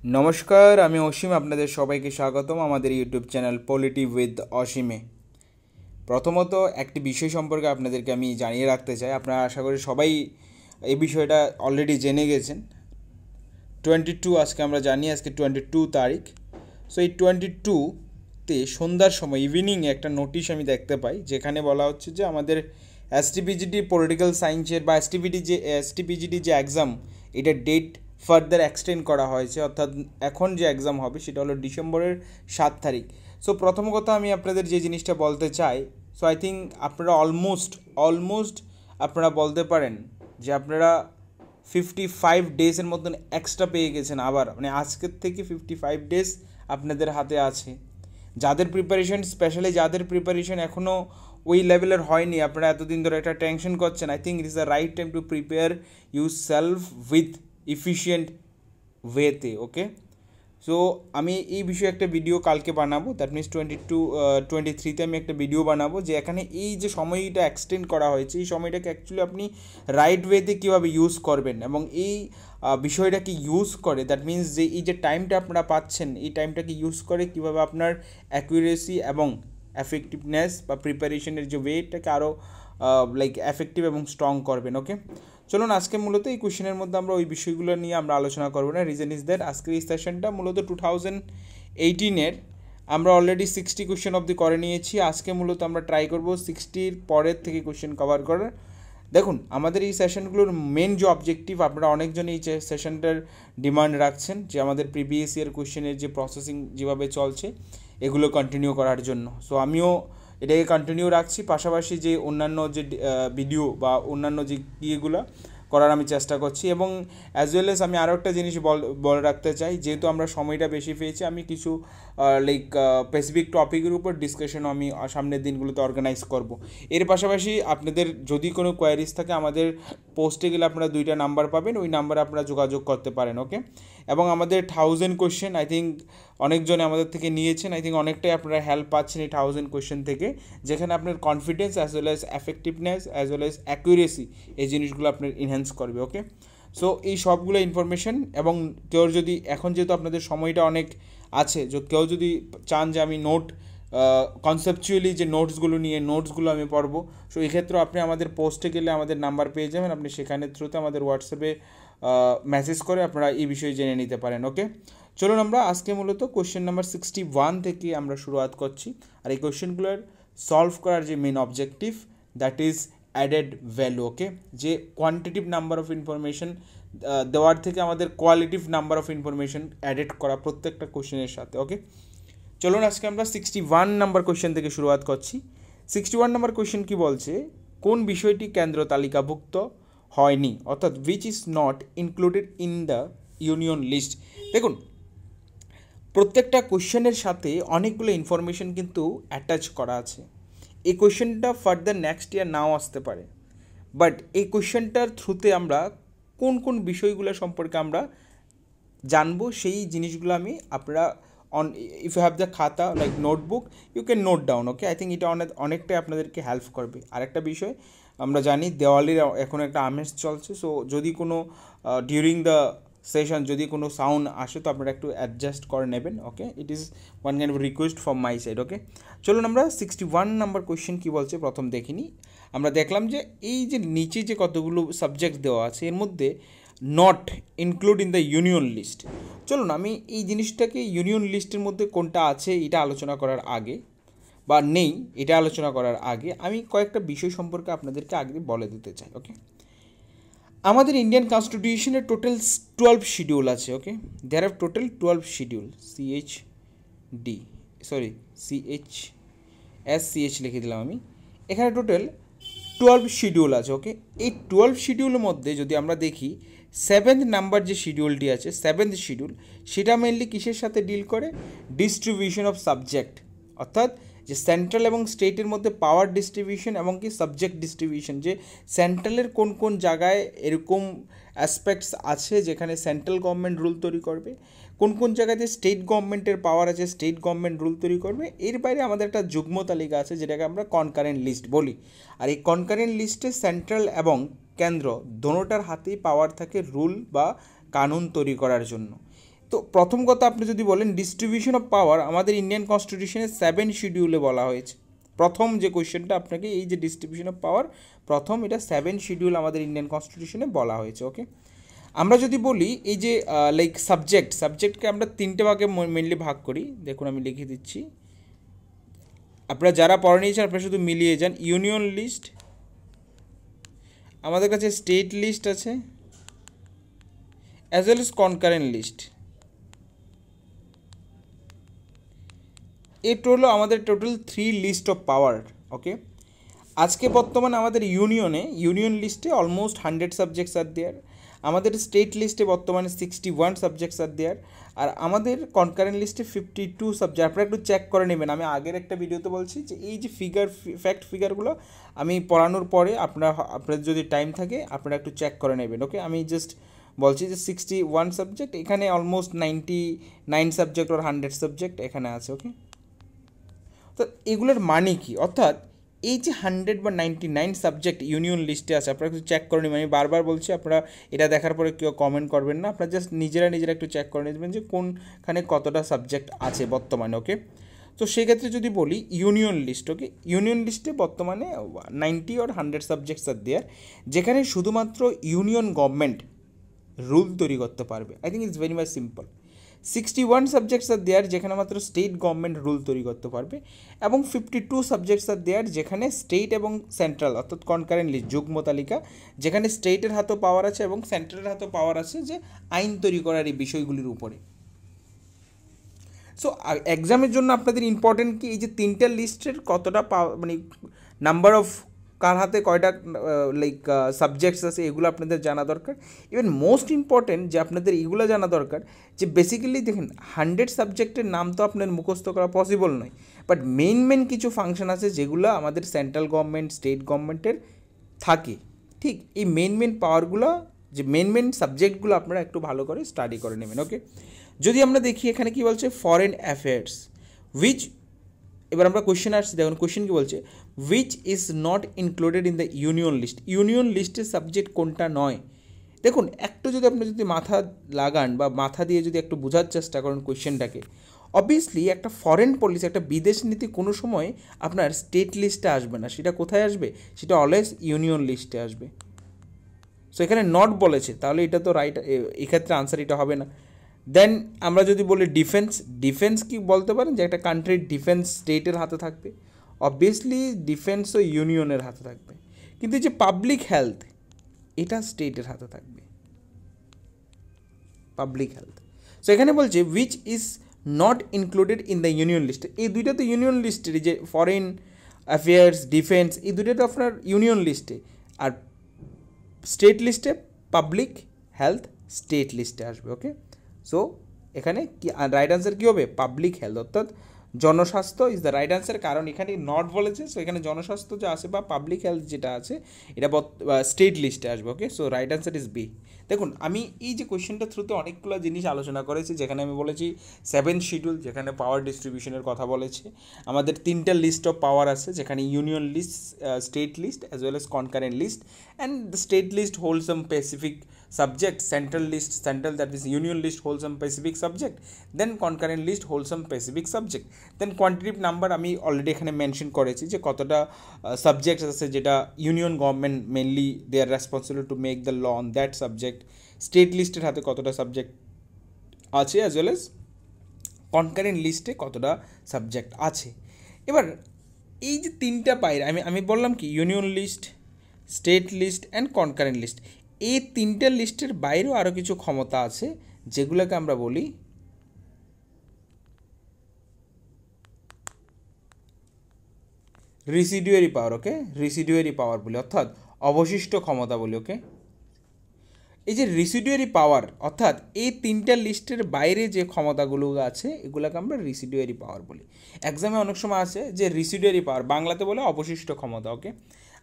নমস্কার, আমি অসীম। আপনাদের সবাইকে স্বাগতম আমাদের ইউটিউব চ্যানেল পলিটি উইথ অসীমে। প্রথমত একটি বিষয় সম্পর্কে আপনাদেরকে আমি জানিয়ে রাখতে চাই। আপনারা আশা করি সবাই এই বিষয়টা অলরেডি জেনে গেছেন। 22 আজকে আমরা জানি, আজকে 22 তারিখ। সো এই 22তে সন্ধ্যার সময় ইভিনিংয়ে একটা নোটিশ আমি দেখতে পাই, যেখানে বলা হচ্ছে যে আমাদের এসটিপিজিটি পলিটিক্যাল সায়েন্সের বা এসটিপিজিটি যে এক্সাম, এটা ডেট ফার্দার এক্সটেন্ড করা হয়েছে। অর্থাৎ এখন যে এক্সাম হবে সেটা হলো ডিসেম্বরের 7 তারিখ। সো প্রথম কথা আমি আপনাদের যে জিনিসটা বলতে চাই, সো আই থিঙ্ক আপনারা অলমোস্ট আপনারা বলতে পারেন যে আপনারা 55 ডেজের মতন এক্সট্রা পেয়ে গেছেন। আবার মানে আজকের থেকে 55 ডেজ আপনাদের হাতে আছে। যাদের প্রিপারেশন, স্পেশালি যাদের প্রিপারেশন এখনও ওই লেভেলের হয়নি, আপনারা এতদিন ধরে একটা টেনশন করছেন, I think it is the right time to prepare you self with efficient ওয়েতে। ওকে, সো আমি এই বিষয়ে একটা ভিডিও কালকে বানাবো, দ্যাট মিনস 23তে আমি একটা ভিডিও বানাবো যে এখানে এই যে সময়টা এক্সটেন্ড করা হয়েছে, এই সময়টাকে অ্যাকচুয়ালি আপনি রাইট ওয়েতে কীভাবে ইউজ করবেন, এবং এই বিষয়টাকে ইউজ করে, দ্যাট মিনস যে এই যে টাইমটা আপনারা পাচ্ছেন, এই টাইমটাকে ইউজ করে কীভাবে আপনার অ্যাকুরেসি এবং এফেক্টিভনেস বা প্রিপারেশনের যে ওয়েটাকে আরও এফেক্টিভ এবং স্ট্রং করবেন। ওকে, চলুন আজকে মূলত এই কোশ্চেনের মধ্যে আমরা ওই বিষয়গুলো নিয়ে আমরা আলোচনা করবো না। রিজন ইজ দ্যাট আজকের এই সেশনটা মূলত 2018-এর আমরা অলরেডি 60 কোশ্চেন অবধি করে নিয়েছি। আজকে মূলত আমরা ট্রাই করবো 60-র পরের থেকে কোশ্চেন কভার করার। দেখুন, আমাদের এই সেশনগুলোর মেন যে অবজেক্টিভ, আপনারা অনেকজনই এই সেশনটার ডিমান্ড রাখছেন যে আমাদের প্রিভিয়াস ইয়ার কোশ্চেনের যে প্রসেসিং যেভাবে চলছে এগুলো কন্টিনিউ করার জন্য। সো আমিও এটাকে কন্টিনিউ রাখছি, পাশাপাশি যে অন্যান্য যে ভিডিও বা অন্যান্য যে ইয়েগুলো করার আমি চেষ্টা করছি। এবং অ্যাজ ওয়েল এস আমি আরও একটা জিনিস বলে রাখতে চাই, যেহেতু আমরা সময়টা বেশি পেয়েছি, আমি কিছু স্পেসিফিক টপিকের উপর ডিসকাশনও আমি সামনের দিনগুলোতে অর্গানাইজ করব। এর পাশাপাশি আপনাদের যদি কোনো কোয়ারিজ থাকে, আমাদের পোস্টে গেলে আপনারা 2টা নাম্বার পাবেন, ওই নাম্বারে আপনারা যোগাযোগ করতে পারেন। ওকে, এবং আমাদের 1000 কোয়েশ্চেন আই থিঙ্ক অনেকজনে আমাদের থেকে নিয়েছেন। আই থিঙ্ক অনেকটাই আপনারা হেল্প পাচ্ছেন এই 1000 কোয়েশ্চেন থেকে, যেখানে আপনার confidence as well as effectiveness as well as accuracy, এই জিনিসগুলো আপনার ইনহ্যান্স করবে। ওকে, সো এই সবগুলো ইনফরমেশন, এবং কেউ যদি এখন যেহেতু আপনাদের সময়টা অনেক আছে, যে কেউ যদি চান যে আমি কনসেপচুয়ালি যে নোটসগুলো আমি পড়বো, সো এক্ষেত্রেও আপনি আমাদের পোস্টে গেলে আমাদের নাম্বার পেয়ে যাবেন, আপনি সেখানে থ্রুতে আমাদের হোয়াটসঅ্যাপে মেসেজ করে আপনারা এই বিষয়ে জেনে নিতে পারেন। ওকে, চলুন আমরা আজকে মূলত কোয়েশ্চেন নাম্বার 61 থেকে আমরা শুরুয়াত করছি। আর এই কোয়েশ্চেনগুলোর সলভ করার যে main objective, that is added value. Okay, যে কোয়ান্টিটিভ নাম্বার অফ ইনফরমেশন দেওয়ার থেকে আমাদের qualitative number of information added করা প্রত্যেকটা কোয়েশ্চেনের সাথে। ওকে, চলুন আজকে আমরা 61 নাম্বার কোয়েশ্চেন থেকে শুরুয়াত করছি। 61 নাম্বার কোয়েশ্চেন কি বলছে, কোন বিষয়টি কেন্দ্র তালিকাভুক্ত হয়নি, অর্থাৎ which is not included in the union list. দেখুন, প্রত্যেকটা কোয়েশ্চেনের সাথে অনেকগুলো ইনফরমেশন কিন্তু অ্যাটাচ করা আছে। এই কোয়েশ্চেনটা ফার্দার নেক্সট ইয়ার নাও আসতে পারে, বাট এই কোয়েশ্চেনটার থ্রুতে আমরা কোন কোন বিষয়গুলো সম্পর্কে আমরা জানবো, সেই জিনিসগুলো আমি আপনারা ইফ ইউ হ্যাভ দ্য খাতা like notebook, you can note down. Okay, I think এটা অনেকটাই আপনাদেরকে হেল্প করবে। আরেকটা বিষয়, আমরা জানি দেওয়ালির এখন একটা আমেজ চলছে, সো যদি কোনো ডিউরিং দ্য সেশন যদি কোনো সাউন্ড আসে তো আপনারা একটু অ্যাডজাস্ট করে নেবেন। Okay, it is one kind of request from my side. Okay, চলুন আমরা 61 নাম্বার কোয়েশ্চেন কী বলছে প্রথম দেখিনি। আমরা দেখলাম যে এই যে নিচে যে কতগুলো সাবজেক্ট দেওয়া আছে, এর মধ্যে not include in the union list. চলুন আমি এই জিনিসটাকে ইউনিয়ন লিস্টের মধ্যে কোনটা আছে এটা আলোচনা করার আগে, বা নেই এটা আলোচনা করার আগে, আমি কয়েকটা বিষয় সম্পর্কে আপনাদেরকে আগে বলে দিতে চাই। ওকে, আমাদের ইন্ডিয়ান কনস্টিটিউশনের টোটাল 12 শিডিউল আছে। Okay, there have total 12 schedule, CH লিখে দিলাম আমি। এখানে টোটাল 12 শিডিউল আছে। ওকে, এই 12 শিডিউলের মধ্যে যদি আমরা দেখি, 7th নাম্বার যে শিডিউলটি আছে, 7th শিডিউল, সেটা মেনলি কিসের সাথে ডিল করে, ডিস্ট্রিবিউশন অফ সাবজেক্ট, অর্থাৎ যে সেন্ট্রাল এবং স্টেটের মধ্যে পাওয়ার ডিস্ট্রিবিউশন এবং কি সাবজেক্ট ডিস্ট্রিবিউশন, যে সেন্ট্রালের কোন কোন জায়গায় এরকম অ্যাসপেক্টস আছে যেখানে সেন্ট্রাল গভর্নমেন্ট রুল তৈরি করবে, কোন কোন জায়গাতে স্টেট গভর্নমেন্টের পাওয়ার আছে, স্টেট গভর্নমেন্ট রুল তৈরি করবে। এর বাইরে আমাদের একটা যুগ্ম তালিকা আছে যেটাকে আমরা কনকারেন্ট লিস্ট বলি। আর এই কনকারেন্ট লিস্টে সেন্ট্রাল এবং কেন্দ্র দোনোটার হাতেই পাওয়ার থাকে রুল বা কানুন তৈরি করার জন্য। তো প্রথম কথা আপনি যদি বলেন ডিস্ট্রিবিউশন অফ পাওয়ার আমাদের ইন্ডিয়ান কনস্টিটিউশনে 7 শিডিউলে বলা হয়েছে। প্রথম যে কোয়েশ্চেনটা আপনাকে এই যে ডিস্ট্রিবিউশন অফ পাওয়ার প্রথম এটা 7 শিডিউল আমাদের ইন্ডিয়ান কনস্টিটিউশনে বলা হয়েছে। ওকে, আমরা যদি বলি এই যে লাইক সাবজেক্টকে আমরা 3টে ভাগে মেনলি ভাগ করি। দেখুন আমি লিখে দিচ্ছি, আপনারা যারা পড়ে নিয়েছেন আপনারা শুধু মিলিয়ে যান। ইউনিয়ন লিস্ট, আমাদের কাছে স্টেট লিস্ট আছে, as well as concurrent list. এটা হলো আমাদের total 3 list of power. Okay, আজকে বর্তমানে আমাদের ইউনিয়ন লিস্টে অলমোস্ট 100 সাবজেক্টস আর দেয়ার, আমাদের স্টেট লিস্টে বর্তমানে 61 সাবজেক্টস আর দেয়ার, আর আমাদের কনকারেন্ট লিস্টে 52 সাবজেক্ট। আপনারা একটু চেক করে নেবেন, আমি আগের একটা ভিডিওতে বলছি যে এই যে ফিগারগুলো আমি পড়ানোর পরে আপনাদের যদি টাইম থাকে আপনারা একটু চেক করে নেবেন। ওকে, আমি জাস্ট বলছি যে 61 সাবজেক্ট, এখানে অলমোস্ট 99 সাবজেক্ট ওর 100 সাবজেক্ট এখানে আছে। ওকে, তো এগুলোর মানে কি, অর্থাৎ এই যে 100 বা 99 সাবজেক্ট ইউনিয়ন লিস্টে আছে, আপনারা একটু চেক করে নেবেন। আমি বারবার বলছি, আপনারা এটা দেখার পরে কেউ কমেন্ট করবেন না, আপনারা জাস্ট নিজেরা একটু চেক করে নেবেন যে কোনখানে কতটা সাবজেক্ট আছে বর্তমানে। ওকে, তো সেক্ষেত্রে যদি বলি ইউনিয়ন লিস্ট, ওকে, ইউনিয়ন লিস্টে বর্তমানে 90 or 100 সাবজেক্টস আর দেয়ার, যেখানে শুধুমাত্র ইউনিয়ন গভর্নমেন্ট রুল তৈরি করতে পারবে। I think it's very much simple. 61 subjects are there, যেখানে মাত্র স্টেট গভর্নমেন্ট রুল তৈরি করতে পারবে, এবং 52 সাবজেক্টস আর দেয়ার, যেখানে স্টেট এবং সেন্ট্রাল অর্থাৎ কনকারেন্ট লিস্ট যুগ্ম তালিকা, যেখানে স্টেটের হাতেও পাওয়ার আছে এবং সেন্ট্রালের হাতেও পাওয়ার আছে যে আইন তৈরি করার এই বিষয়গুলির উপরে। সো এক্সামের জন্য আপনাদের ইম্পর্টেন্ট কি, এই যে 3টে লিস্টের কতটা মানে নাম্বার অফ কার হাতে কয়টা লাইক সাবজেক্টস আছে এগুলো আপনাদের জানা দরকার। ইভেন মোস্ট ইম্পর্টেন্ট যে আপনাদের এগুলো জানা দরকার যে বেসিক্যালি দেখেন 100 সাবজেক্টের নাম তো আপনার মুখস্থ করা পসিবল নয়, বাট মেন কিছু ফাংশন আছে যেগুলো আমাদের সেন্ট্রাল গভর্নমেন্ট স্টেট গভর্নমেন্টের থাকে। ঠিক এই মেন পাওয়ারগুলো, যে মেন সাবজেক্টগুলো আপনারা একটু ভালো করে স্টাডি করে নেবেন। ওকে, যদি আমরা দেখি এখানে কি বলছে ফরেন অ্যাফেয়ার্স, উইচ, এবার আমরা কোয়েশ্চেন আসছি, দেখুন কোয়েশ্চেন কি বলছে, which is not included in the union list. Union লিস্টের সাবজেক্ট কোনটা নয়। দেখুন একটু যদি আপনি মাথা লাগান বা মাথা দিয়ে যদি একটু বোঝার চেষ্টা করেন কোয়েশ্চেনটাকে, অবভিয়াসলি একটা ফরেন পলিসি, একটা বিদেশ নীতি কোনো সময় আপনার স্টেট লিস্টে আসবে না, সেটা কোথায় আসবে, সেটা অলওয়েজ ইউনিয়ন লিস্টে আসবে। সো এখানে নট বলেছে, তাহলে এটা তো রাইট, এক্ষেত্রে আনসার এটা হবে না। দেন আমরা যদি বলি ডিফেন্স কি বলতে পারেন যে একটা কান্ট্রির ডিফেন্স স্টেটের হাতে থাকবে, অবভিয়াসলি ডিফেন্সও ইউনিয়নের হাতে থাকবে, কিন্তু যে পাবলিক হেলথ এটা স্টেটের হাতে থাকবে, পাবলিক হেলথ। সো এখানে বলছে which is not included in the union list, এই দুইটা তো ইউনিয়ন লিস্টের, যে ফরেন অ্যাফেয়ার্স ডিফেন্স এই দুইটা তো আপনার ইউনিয়ন লিস্টে, আর স্টেট লিস্টে পাবলিক হেলথ স্টেট লিস্টে আসবে। ওকে, সো এখানে কি রাইট আনসার কী হবে, পাবলিক হেলথ, অর্থাৎ জনস্বাস্থ্য ইজ দ্য রাইট আনসার, কারণ এখানে নট বলেছে। সো এখানে জনস্বাস্থ্য যা আছে বা পাবলিক হেলথ যেটা আছে এটা স্টেট লিস্টে আসবে। Okay, so right answer is B. দেখুন আমি এই যে কোয়েশ্চেনটার থ্রুতে অনেকগুলো জিনিস আলোচনা করেছি, যেখানে আমি বলেছি 7 শিডিউল, যেখানে পাওয়ার ডিস্ট্রিবিউশনের কথা বলেছে, আমাদের 3টা লিস্ট অফ পাওয়ার আছে, যেখানে union list, state list as well as concurrent list, and the state list hold some specific subject, central that is union list holds some specific subject, then concurrent list holds some specific subject, then quantitative number আমি already এখানে mention করেছি যে কতটা subjects আছে যেটা union government mainly they are responsible to make the law on that subject, state লিস্টের হাতে কতটা সাবজেক্ট আছে, অ্যাজ ওয়েল এজ কনকারেন্ট লিস্টে কতটা সাবজেক্ট আছে। এবার এই যে 3টা পাইর আমি বললাম কি union list, state list and concurrent list, এই 3টে লিস্টের বাইরেও আরও কিছু ক্ষমতা আছে যেগুলোকে আমরা বলি রিসিডুয়ারি পাওয়ার। ওকে, রিসিডুয়ারি পাওয়ার বলি, অর্থাৎ অবশিষ্ট ক্ষমতা বলি। ওকে, এই যে রিসিডুয়ারি পাওয়ার, অর্থাৎ এই 3টা লিস্টের বাইরে যে ক্ষমতাগুলো আছে এগুলোকে আমরা রিসিডুয়ারি পাওয়ার বলি। এক্সামে অনেক সময় আছে যে রিসিডুয়ারি পাওয়ার, বাংলাতে বলে অবশিষ্ট ক্ষমতা। ওকে,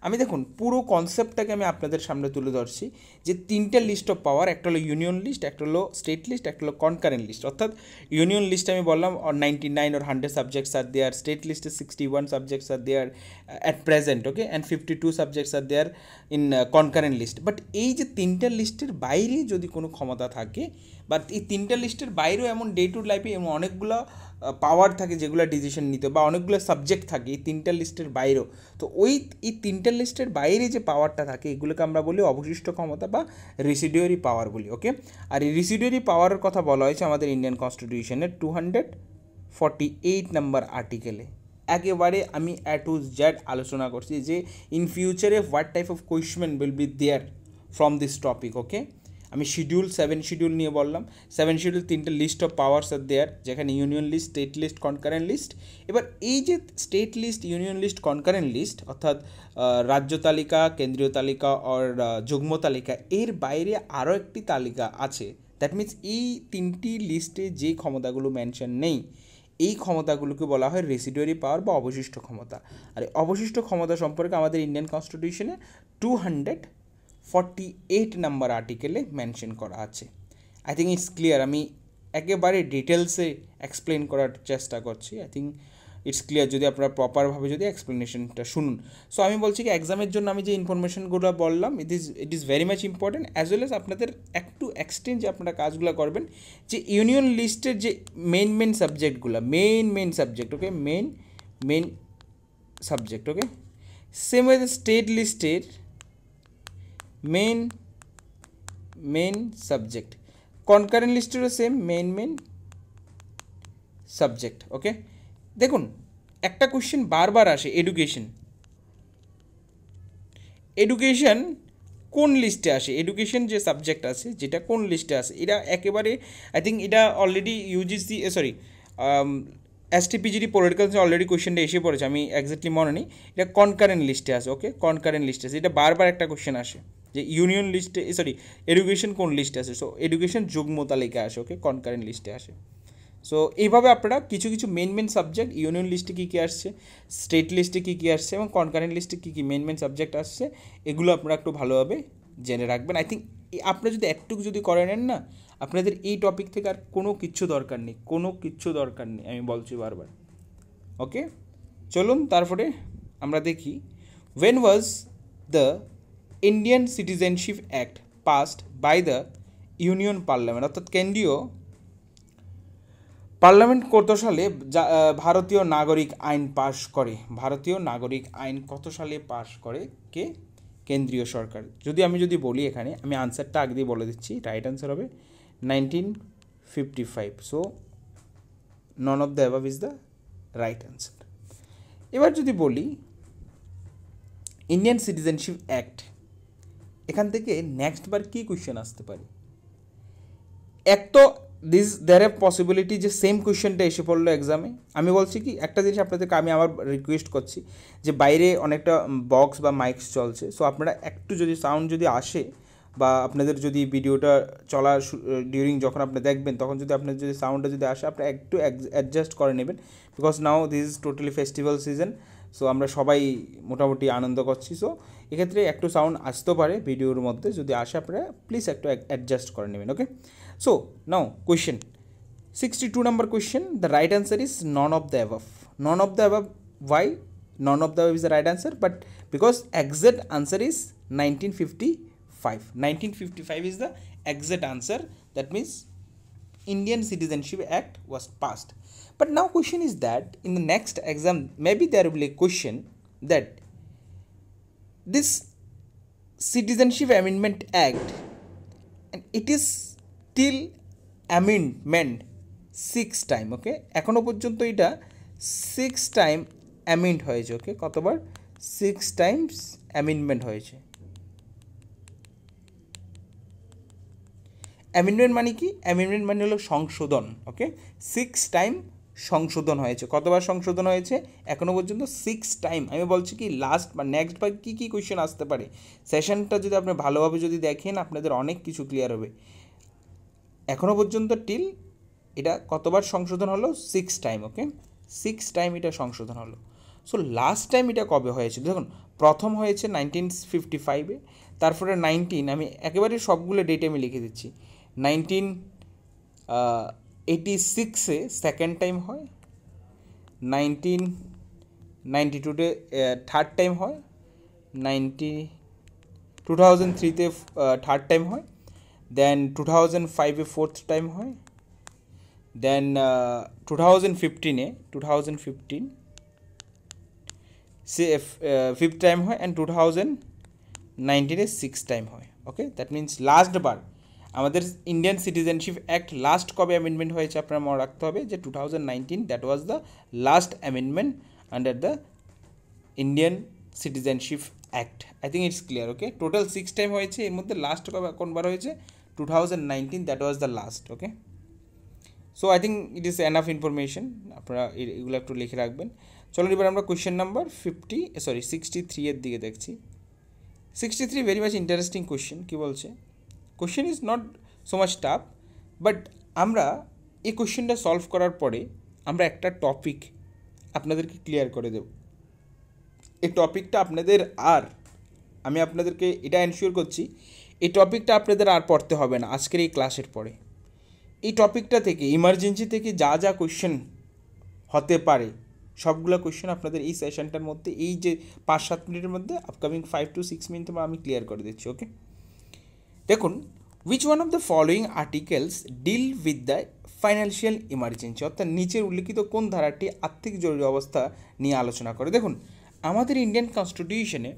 আমি দেখুন পুরো কনসেপ্টটাকে আমি আপনাদের সামনে তুলে ধরছি যে 3টে লিস্ট অফ পাওয়ার, একটা হলো ইউনিয়ন লিস্ট, একটা হলো স্টেট লিস্ট, একটা হলো কনকারেন্ট লিস্ট। অর্থাৎ ইউনিয়ন লিস্ট আমি বললাম 99 or 100 subjects are there, state লিস্টে 61 subjects are there at present. Okay, and 52 subjects are there in concurrent list. But এই যে 3টে লিস্টের বাইরে যদি কোনো ক্ষমতা থাকে বাট এই তিনটা লিস্টের বাইরেও এমন ডে টু লাইফে এমন অনেকগুলো পাওয়ার থাকে যেগুলো ডিসিশন নিতে, বা অনেকগুলো সাবজেক্ট থাকে এই তিনটা লিস্টের বাইরেও। তো এই তিনটা লিস্টের বাইরে যে পাওয়ারটা থাকে এগুলোকে আমরা বলি অবশিষ্ট ক্ষমতা বা রেসিডুয়ারি পাওয়ার বলি। ওকে, আর এই রেসিডুয়ারি পাওয়ারের কথা বলা হয়েছে আমাদের ইন্ডিয়ান কনস্টিটিউশনের 248 নম্বর আর্টিকেলে। একেবারে আমি টু জেড আলোচনা করছি যে ইন ফিউচারে what type of question will be there from this topic. Okay, আমি সেভেন শিডিউল নিয়ে বললাম। 7 শিডিউল 3টে list of powers are there, যেখানে union list, state list, concurrent list. এবার এই যে state list, union list, concurrent list অর্থাৎ রাজ্য তালিকা, কেন্দ্রীয় তালিকা আর যুগ্ম তালিকা, এর বাইরে আরও একটি তালিকা আছে। দ্যাট মিনস এই তিনটি লিস্টে যে ক্ষমতাগুলো মেনশন নেই এই ক্ষমতাগুলোকে বলা হয় রেসিডুয়ারি পাওয়ার বা অবশিষ্ট ক্ষমতা। আর এই অবশিষ্ট ক্ষমতা সম্পর্কে আমাদের ইন্ডিয়ান কনস্টিটিউশনে 248 নম্বর আর্টিকেলে মেনশন করা আছে। I think it's clear. আমি একেবারে ডিটেলসে এক্সপ্লেন করার চেষ্টা করছি। আই থিঙ্ক ইটস ক্লিয়ার যদি আপনারা প্রপারভাবে যদি এক্সপ্লেনেশনটা শুনুন। সো আমি বলছি কি এক্সামের জন্য আমি যে ইনফরমেশনগুলো বললাম it is very much important, as well age আপনাদের একটু এক্সটেন্ড যে আপনারা কাজগুলো করবেন যে ইউনিয়ন লিস্টের যে মেন সাবজেক্টগুলো, main subject. Okay, main subject. Okay, same way state লিস্টের মেন সাবজেক্ট, কনকারেন্ট লিস্টেরও সেম মেন সাবজেক্ট। ওকে, দেখুন একটা কোশ্চেন বারবার আসে, এডুকেশন কোন লিস্টে আসে, এডুকেশন যে সাবজেক্ট আছে যেটা কোন লিস্টে আসে। এটা একেবারে আই থিঙ্ক এটা অলরেডি ইউজিসি এসটিপিজিডি পলিটিক্যাল অলরেডি কোশ্চেনটা এসে পড়েছে, আমি এক্স্যাক্টলি মনে নেই। এটা কনকারেন্ট লিস্টে আছে। ওকে, কনকারেন্ট লিস্টে আছে, এটা বারবার একটা কোশ্চেন আসে যে ইউনিয়ন লিস্টে এডুকেশন কোন লিস্টে আসে। সো এডুকেশন যুগ্ম তালিকায় আসে। ওকে, কনকারেন্ট লিস্টে আসে। সো এইভাবে আপনারা কিছু মেন সাবজেক্ট ইউনিয়ন লিস্টে কী কী আসছে, স্টেট লিস্টে কী কী আসছে এবং কনকারেন্ট লিস্টে কী কী মেন সাবজেক্ট আসছে এগুলো আপনারা একটু ভালোভাবে জেনে রাখবেন। আই থিঙ্ক আপনারা যদি একটুকু যদি করে নেন না, আপনাদের এই টপিক থেকে আর কোনো কিচ্ছু দরকার নেই, আমি বলছি বারবার। ওকে, চলুন তারপরে আমরা দেখি when was the Indian Citizenship Act passed by the Union Parliament, অর্থাৎ কেন্দ্রীয় পার্লামেন্ট কত সালে ভারতীয় নাগরিক আইন পাশ করে? ভারতীয় নাগরিক আইন কত সালে পাশ করে কে? কেন্দ্রীয় সরকার। আমি যদি বলি এখানে, আমি আনসারটা আগে দিয়ে বলে দিচ্ছি, রাইট আনসার হবে 1955। So none of the above is the right answer. এবার যদি বলি ইন্ডিয়ান সিটিজেনশিপ অ্যাক্ট, এখান থেকে নেক্সট বার কী কোয়েশ্চেন আসতে পারে? এক তো দেয়ার এ পসিবিলিটি যে সেম কোয়েশ্চেনটা এসে পড়লো এক্সামে। আমি বলছি কি একটা জিনিস আপনাদেরকে আমি আবার রিকোয়েস্ট করছি যে বাইরে অনেকটা বক্স বা মাইকস চলছে, সো আপনারা একটু যদি সাউন্ড যদি আসে বা আপনাদের যদি ভিডিওটা চলা ডিউরিং যখন আপনি দেখবেন তখন যদি আপনাদের যদি সাউন্ডটা যদি আসে আপনারা একটু অ্যাডজাস্ট করে নেবেন, because now this is totally festival season. So আমরা সবাই মোটামুটি আনন্দ করছি। সো এক্ষেত্রে একটু সাউন্ড আসতেও পারে ভিডিওর মধ্যে, যদি আসে আপনারা প্লিজ একটু অ্যাডজাস্ট করে নেবেন। ওকে, so now question 62 number question, the right answer is none of the above. None of the above, why none of the above is the right answer? But because exact answer is 1955. 1955 is the exact answer. That means Indian Citizenship Act was passed. But now question is that in the next exam maybe there will be a question that this Citizenship Amendment Act, and it is till amendment 6 time. ওকে, এখনও পর্যন্ত এটা 6 time amend হয়েছে। ওকে, কতবার? 6 Times amendment হয়েছে। Amendment মানে কি? Amendment মানে হলো সংশোধন। ওকে, 6 টাইম সংশোধন হয়েছে। কতবার সংশোধন হয়েছে? এখনও পর্যন্ত 6 টাইম। আমি বলছি কি লাস্ট বা নেক্সট বার কী কী কোয়েশ্চেন আসতে পারে, সেশনটা যদি আপনি ভালোভাবে যদি দেখেন আপনাদের অনেক কিছু ক্লিয়ার হবে। এখনও পর্যন্ত টিল এটা কতবার সংশোধন হলো? 6 টাইম। ওকে, 6 টাইম এটা সংশোধন হলো। সো লাস্ট টাইম এটা কবে হয়েছিল? দেখুন, প্রথম হয়েছে 1955-এ, তারপরে আমি একেবারে সবগুলো ডেট আমি লিখে দিচ্ছি। 1986-এ সেকেন্ড টাইম হয়, 1992-তে থার্ড টাইম হয়, 2003-তে থার্ড টাইম হয়, দেন 2005-এ ফোর্থ টাইম হয়, দেন 2015-এ ফিফথ টাইম হয়, অ্যান্ড 2019-এ সিক্স টাইম হয়। ওকে, দ্যাট মিনস লাস্ট বার আমাদের ইন্ডিয়ান সিটিজেনশিপ অ্যাক্ট লাস্ট কবে অ্যামেন্ডমেন্ট হয়েছে আপনার মনে রাখতে হবে যে 2019, that was the last amendment under the Indian citizenship act. I think it's clear. Okay, total six time হয়েছে, এর মধ্যে লাস্ট কবে কোনবার হয়েছে 2019, that was the last. Okay, so I think it is enough information, আপনারা এগুলো একটু লিখে রাখবেন। চলো এবার আমরা কোয়েশ্চেন নাম্বার 63 এর দিকে দেখছি। 63 ভেরি মাচ ইন্টারেস্টিং কোয়েশ্চেন। কী বলছে? Question is not so much tough, but আমরা এই কোয়েশ্চেনটা সলভ করার পরে আমরা একটা টপিক আপনাদেরকে ক্লিয়ার করে দেব। এই টপিকটা আপনাদের আমি আপনাদেরকে এটা এনশিওর করছি, এই টপিকটা আপনাদের আর পড়তে হবে না আজকের এই ক্লাসের পরে। এই টপিকটা থেকে ইমার্জেন্সি থেকে যা যা কোয়েশ্চেন হতে পারে সবগুলো কোয়েশ্চেন আপনাদের এই সেশনটার মধ্যে, এই যে 5-7 মিনিটের মধ্যে, আপকামিং 5 to 6 মিনিট আমি ক্লিয়ার করে দিচ্ছি। ওকে, দেখুন, which one of the following articles deal with the financial emergency, অর্থাৎ নিচের উল্লিখিত কোন ধারাটি আর্থিক জরুরি অবস্থা নিয়ে আলোচনা করে? দেখুন, আমাদের ইন্ডিয়ান কনস্টিটিউশনে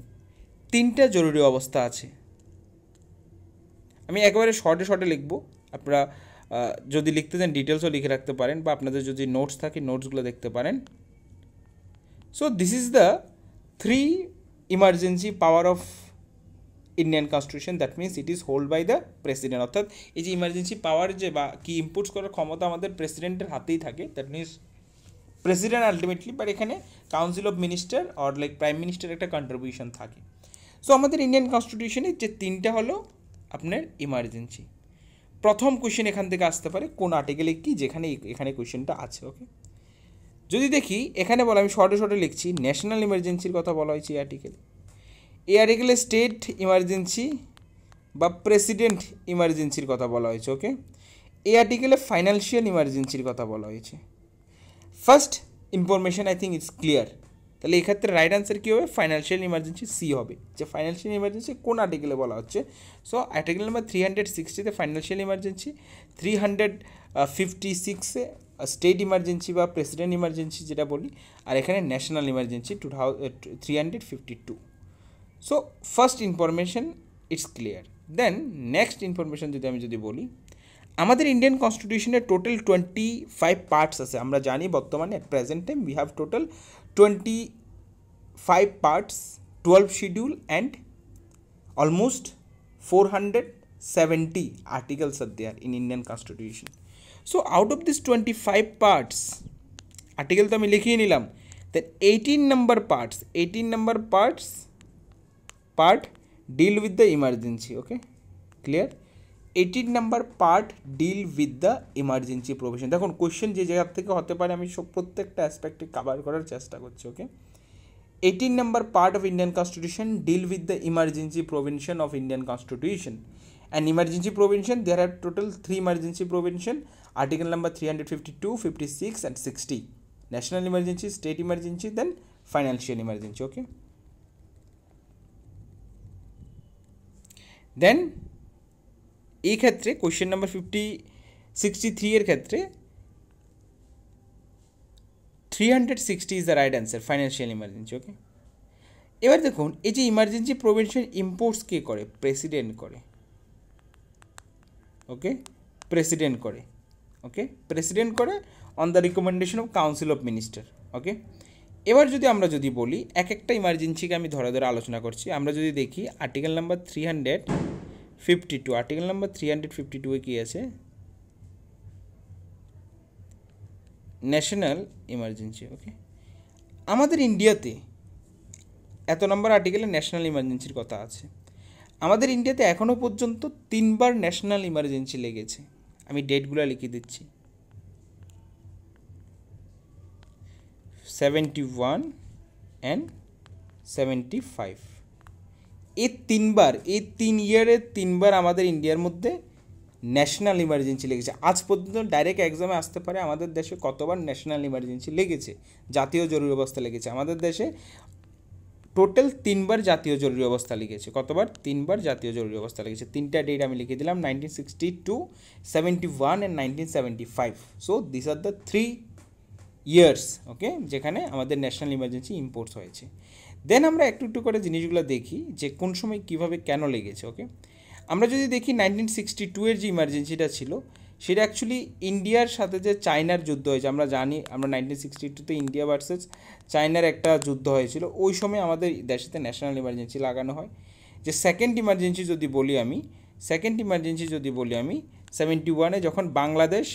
3টা জরুরি অবস্থা আছে। আমি একেবারে শর্টে লিখবো, আপনারা যদি লিখতে চান ডিটেলসও লিখে রাখতে পারেন, বা আপনাদের যদি নোটস থাকে নোটসগুলো দেখতে পারেন। So this is the 3 emergency power of Indian constitution, that means it is hold by the president. অর্থাৎ এই যে ইমার্জেন্সি পাওয়ার যে বা কি ইম্পোর্টস করার ক্ষমতা আমাদের প্রেসিডেন্টের হাতেই থাকে, that means president ultimately, but এখানে council of minister or like prime minister একটা কন্ট্রিবিউশন থাকে। সো আমাদের ইন্ডিয়ান কনস্টিটিউশনে যে 3টা হলো আপনার ইমার্জেন্সি। প্রথম কোয়েশ্চেন এখান থেকে আসতে পারে কোন আর্টিকেলে কি, যেখানে এখানে কোয়েশ্চেনটা আছে। ওকে, যদি দেখি এখানে বলা, আমি শর্টে লিখছি, ন্যাশনাল ইমার্জেন্সির কথা বলা হয়েছে এই আর্টিকেলে। এই আর্টিকেলে স্টেট ইমার্জেন্সি বা প্রেসিডেন্ট ইমার্জেন্সির কথা বলা হয়েছে। ওকে, এই আর্টিকেলে ফাইন্যান্সিয়াল ইমার্জেন্সির কথা বলা হয়েছে। First information I think it's clear. তাহলে এক্ষেত্রে রাইট আনসার কী হবে? ফাইন্যান্সিয়াল ইমার্জেন্সি সি হবে, যে ফাইন্যান্সিয়াল ইমার্জেন্সি কোন আর্টিকেলে বলা হচ্ছে। সো আর্টিকেল নাম্বার 360-তে ফাইন্যান্সিয়াল ইমার্জেন্সি, 356-এ স্টেট ইমার্জেন্সি বা প্রেসিডেন্ট ইমার্জেন্সি যেটা বলি, আর এখানে national emergency 352। So first information it's clear. Then next information যদি বলি, আমাদের ইন্ডিয়ান কনস্টিটিউশনের টোটাল 25 পার্টস আছে। আমরা জানি বর্তমানে at present time we have total 25 parts, 12 schedule and almost 470 articles are there in Indian constitution. So out of this 25 parts, article তো আমি লিখিয়ে নিলাম, then 18 number parts part deal with the emergency. Okay, clear? 18 number part deal with the emergency provision. দেখুন question যে জায়গা থেকে হতে পারে আমি প্রত্যেকটা অ্যাসপেক্টে কভার করার চেষ্টা করছি। ওকে, 18 number part of Indian Constitution deal with the emergency provision of Indian Constitution. And emergency provision, there are total 3 emergency provision, article number 352, 56 and 60. National emergency, state emergency, then financial emergency. Okay, then এই ক্ষেত্রে question number 63 এর ক্ষেত্রে 360 is the right answer, financial emergency. Okay, এবার দেখুন এই যে emergency provision imports কে করে? President করে। ওকে, প্রেসিডেন্ট করে on the recommendation of council of minister. Okay, এবার আমরা বলি এক একটা ইমার্জেন্সিকে আমি ধরে আলোচনা করছি। আমরা যদি দেখি আর্টিকেল নাম্বার 352, আর্টিকেল নাম্বার 352 এ কী আছে? National emergency. ওকে, আমাদের ইন্ডিয়াতে এত নম্বর আর্টিকেলে ন্যাশনাল ইমার্জেন্সির কথা আছে। আমাদের ইন্ডিয়াতে এখনও পর্যন্ত 3বার ন্যাশনাল ইমার্জেন্সি লেগেছে। আমি ডেটগুলো লিখে দিচ্ছি, 71 and 75। এই 3 ইয়ারে 3বার আমাদের ইন্ডিয়ার মধ্যে ন্যাশনাল ইমার্জেন্সি লেগেছে। আজ পর্যন্ত ডাইরেক্ট এক্সামে আসতে পারে আমাদের দেশে কতবার ন্যাশনাল ইমার্জেন্সি লেগেছে, জাতীয় জরুরি অবস্থা লেগেছে। আমাদের দেশে টোটাল 3বার জাতীয় জরুরি অবস্থা লিখেছে। কতবার? 3বার জাতীয় জরুরি অবস্থা লিখেছে। 3টা ডেট আমি লিখে দিলাম, 1962, 71 and 1975। So this are the 3 years, okay, যেখানে আমাদের ন্যাশনাল ইমার্জেন্সি ইম্পোজ হয়েছে। দেন আমরা একটু একটু করে জিনিসগুলো দেখি যে কোন সময় কীভাবে কেন লেগেছে। ওকে, আমরা যদি দেখি 1962 যে ইমার্জেন্সিটা ছিল সেটা অ্যাকচুয়ালি ইন্ডিয়ার সাথে যে চায়নার যুদ্ধ হয়েছে, আমরা জানি আমরা 1962 ইন্ডিয়া ভার্সেস চায়নার একটা যুদ্ধ হয়েছিল, ওই সময় আমাদের দেশেতে ন্যাশনাল ইমার্জেন্সি লাগানো হয়। যে সেকেন্ড ইমার্জেন্সি যদি বলি আমি 71 যখন বাংলাদেশ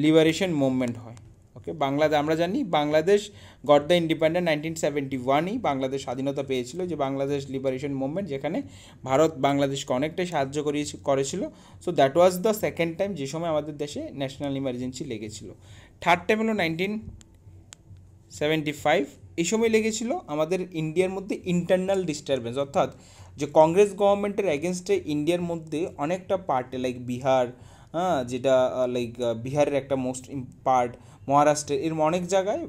লিবারেশন মুভমেন্ট হয়। ওকে, বাংলাদেশ আমরা জানি Bangladesh got the independent 1971 Bangladesh স্বাধীনতা পেয়েছিল, যে বাংলাদেশ লিবারেশন মুভমেন্ট, যেখানে ভারত বাংলাদেশকে অনেকটাই সাহায্য করেছিল। So that was the second time যে সময় আমাদের দেশে ন্যাশনাল ইমার্জেন্সি লেগেছিল। থার্ড টাইম হলো 1975, এই সময় লেগেছিল আমাদের ইন্ডিয়ার মধ্যে ইন্টারনাল ডিস্টারবেন্স, অর্থাৎ যে কংগ্রেস গভর্নমেন্টের এগেনস্টে ইন্ডিয়ার মধ্যে অনেকটা পার্টে লাইক বিহার, যেটা লাইক বিহারের একটা মোস্ট পার্ট, মহারাষ্ট্রের, এর অনেক জায়গায়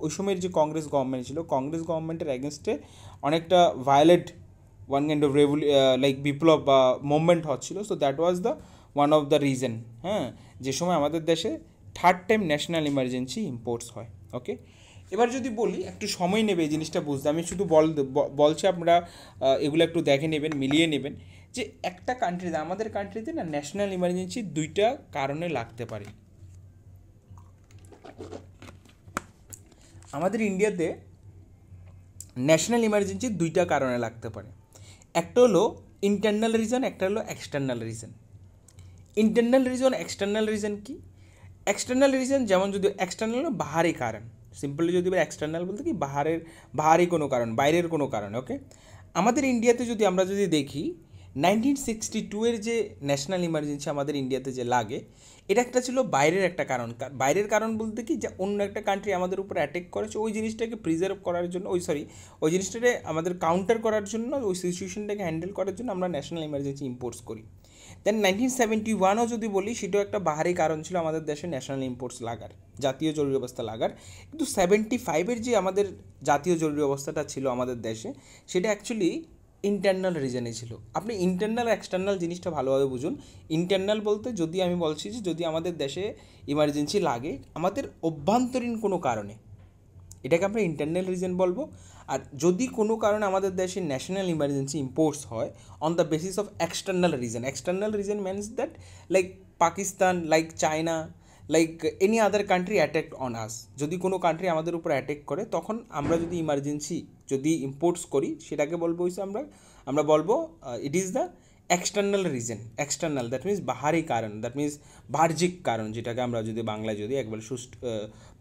ওই সময়ের যে কংগ্রেস গভর্নমেন্ট ছিল, কংগ্রেস গভর্নমেন্টের এগেনস্টে অনেকটা violate one kind of like বিপ্লব বা মুভমেন্ট হচ্ছিল। So that was the one of the reason, যে সময় আমাদের দেশে third time national emergency imports হয়। ওকে, এবার যদি বলি একটু সময় নেবে এই জিনিসটা বুঝতে, আমি শুধু বলছি আপনারা এগুলো একটু দেখে নেবেন, মিলিয়ে নেবেন, যে একটা কান্ট্রিতে, আমাদের কান্ট্রিতে না ন্যাশনাল ইমার্জেন্সি দুইটা কারণে লাগতে পারে। আমাদের ইন্ডিয়াতে ন্যাশনাল ইমার্জেন্সি দুইটা কারণে লাগতে পারে, একটা হলো ইন্টারনাল রিজন, একটা হলো external reason. Internal reason, external reason কি? এক্সটার্নাল রিজন যেমন যদি এক্সটার্নাল হলো বাহারি কারণ, সিম্পলি যদি এক্সটার্নাল বলতে কি বাহারি কোনো কারণ, বাইরের কোনো কারণ। ওকে, আমাদের ইন্ডিয়াতে যদি আমরা দেখি 1962 যে ন্যাশনাল ইমার্জেন্সি আমাদের ইন্ডিয়াতে যে লাগে, এটা একটা ছিল বাইরের একটা কারণ। বাইরের কারণ বলতে কি, যে অন্য একটা কান্ট্রি আমাদের উপর অ্যাটাক করেছে, ওই জিনিসটাকে প্রিজার্ভ করার জন্য, ওই জিনিসটাকে আমাদের কাউন্টার করার জন্য, ওই সিচুয়েশনটাকে হ্যান্ডেল করার জন্য আমরা ন্যাশনাল ইমার্জেন্সি ইম্পোর্টস করি। দেন 1971 যদি বলি, সেটাও একটা বাহারি কারণ ছিল আমাদের দেশে ন্যাশনাল ইম্পোর্টস লাগার, জাতীয় জরুরি অবস্থা লাগার। কিন্তু 75 যে আমাদের জাতীয় জরুরি অবস্থাটা ছিল আমাদের দেশে, সেটা অ্যাকচুয়ালি ইন্টারনাল রিজনে ছিল। আপনি ইন্টারনাল এক্সটার্নাল জিনিসটা ভালোভাবে বুঝুন। ইন্টারনাল বলতে যদি আমি বলছি যে যদি আমাদের দেশে ইমার্জেন্সি লাগে আমাদের অভ্যন্তরীণ কোনো কারণে, এটাকে আমরা ইন্টারনাল রিজন বলবো। আর যদি কোনো কারণে আমাদের দেশে ন্যাশনাল ইমার্জেন্সি ইম্পোর্টস হয় on the basis of external reason means that like Pakistan, like China, like any other country attack on আস, যদি কোনো কান্ট্রি আমাদের উপর অ্যাটাক করে, তখন আমরা যদি ইমার্জেন্সি ইম্পোর্টস করি, সেটাকে বলবো আমরা বলবো it is the external reason. External that means বাহারি কারণ, দ্যাট মিনস বাহ্যিক কারণ, যেটাকে আমরা যদি বাংলায় একবার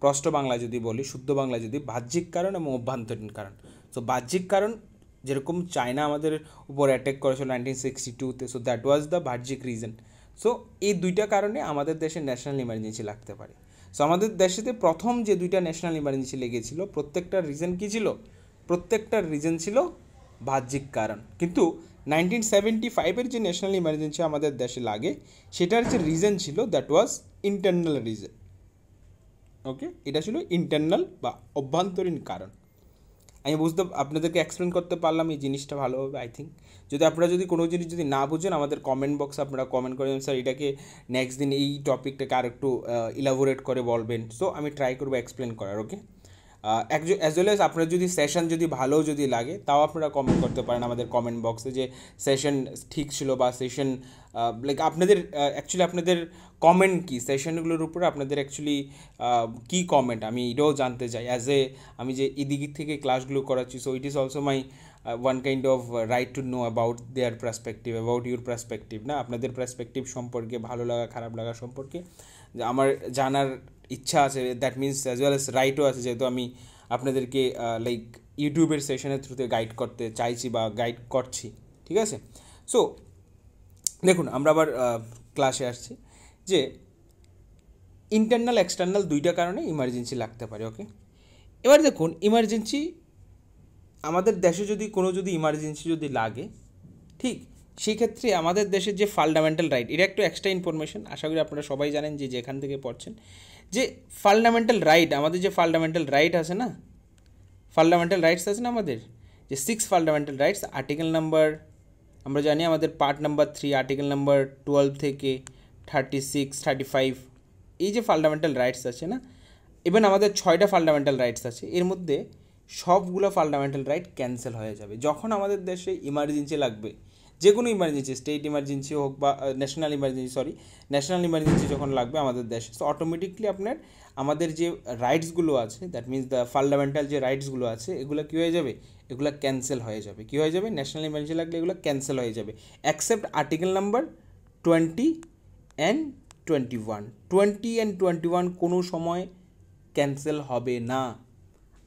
প্রষ্ট বাংলায় বলি, শুদ্ধ বাংলায় বাহ্যিক কারণ এবং অভ্যন্তরীণ কারণ। সো বাহ্যিক কারণ যেরকম চায়না আমাদের উপর অ্যাটাক করেছিল 1962-তে, সো দ্যাট ওয়াজ দ্য বাহ্যিক রিজন। সো এই দুইটা কারণে আমাদের দেশে ন্যাশনাল ইমার্জেন্সি লাগতে পারে। সো আমাদের দেশেতে প্রথম যে দুইটা ন্যাশনাল ইমার্জেন্সি লেগেছিল, প্রত্যেকটার রিজন কী ছিল? প্রত্যেকটার রিজন ছিল বাহ্যিক কারণ। কিন্তু 1975 যে ন্যাশনাল ইমার্জেন্সি আমাদের দেশে লাগে, সেটার যে রিজন ছিল দ্যাট ওয়াজ ইন্টারনাল রিজন। ওকে, এটা ছিল ইন্টারনাল বা অভ্যন্তরীণ কারণ। আমি আপনাদেরকে এক্সপ্লেন করতে পারলাম এই জিনিসটা ভালোভাবে। আই থিঙ্ক আপনারা কোনো জিনিস না বুঝেন, আমাদের কমেন্ট বক্সে আপনারা কমেন্ট করেন, স্যার এটাকে নেক্সট দিন এই টপিকটাকে আর একটু ইলাবোরেট করে বলবেন। সো আমি ট্রাই করবো এক্সপ্লেন করার। ওকে, অ্যাজ ওয়েল অ্যাজ আপনার সেশন ভালো লাগে, তাও আপনারা কমেন্ট করতে পারেন আমাদের কমেন্ট বক্সে যে সেশন ঠিক ছিল বা সেশন লাইক আপনাদের আপনাদের কমেন্ট কী, সেশনগুলোর উপরে আপনাদের অ্যাকচুয়ালি কী কমেন্ট, আমি এটাও জানতে চাই। আমি যে এদিক থেকে ক্লাসগুলো করাচ্ছি, so it is also my one kind of right to know about their perspective, about your perspective, না আপনাদের পার্সপেক্টিভ সম্পর্কে, ভালো লাগা খারাপ লাগা সম্পর্কে আমার জানার ইচ্ছা আছে। That means as well as রাইটও আছে, যেহেতু আমি আপনাদেরকে লাইক ইউটিউবের সেশনের থ্রুতে গাইড করতে চাইছি বা গাইড করছি। ঠিক আছে, সো দেখুন আমরা আবার ক্লাসে আসছি যে ইন্টারনাল এক্সটার্নাল দুইটা কারণে ইমার্জেন্সি লাগতে পারে। ওকে, এবার দেখুন ইমার্জেন্সি আমাদের দেশে কোনো ইমার্জেন্সি লাগে, ঠিক সেই ক্ষেত্রে আমাদের দেশের যে ফান্ডামেন্টাল রাইট, এটা একটু এক্সট্রা ইনফরমেশন, আশা করি আপনারা সবাই জানেন যে যেখান থেকে পড়ছেন, যে ফান্ডামেন্টাল রাইট, আমাদের যে ফান্ডামেন্টাল রাইট আছে না, ফান্ডামেন্টাল রাইটস আছে না আমাদের, যে 6 ফান্ডামেন্টাল রাইটস, আর্টিকেল নাম্বার আমরা জানি আমাদের পার্ট নাম্বার 3 আর্টিকেল নাম্বার 12 থেকে 36 35, এই যে ফান্ডামেন্টাল রাইটস আছে না, ইভেন আমাদের 6টা ফান্ডামেন্টাল রাইটস আছে, এর মধ্যে সবগুলো ফান্ডামেন্টাল রাইট ক্যান্সেল হয়ে যাবে যখন আমাদের দেশে ইমার্জেন্সি লাগবে, যে কোনো ইমার্জেন্সি, স্টেট ইমার্জেন্সি হোক বা ন্যাশনাল ইমার্জেন্সি যখন লাগবে আমাদের দেশে, তো অটোমেটিকলি আপনার আমাদের যে রাইটসগুলো আছে, দ্যাট মিনস দ্য ফান্ডামেন্টাল যে রাইটসগুলো আছে, এগুলো কী হয়ে যাবে, এগুলো ক্যান্সেল হয়ে যাবে। কী হয়ে যাবে, ন্যাশনাল ইমার্জেন্সি লাগলে এগুলো ক্যান্সেল হয়ে যাবে, accept article number 20 and 21। 20 and 21 কোনো সময় ক্যান্সেল হবে না।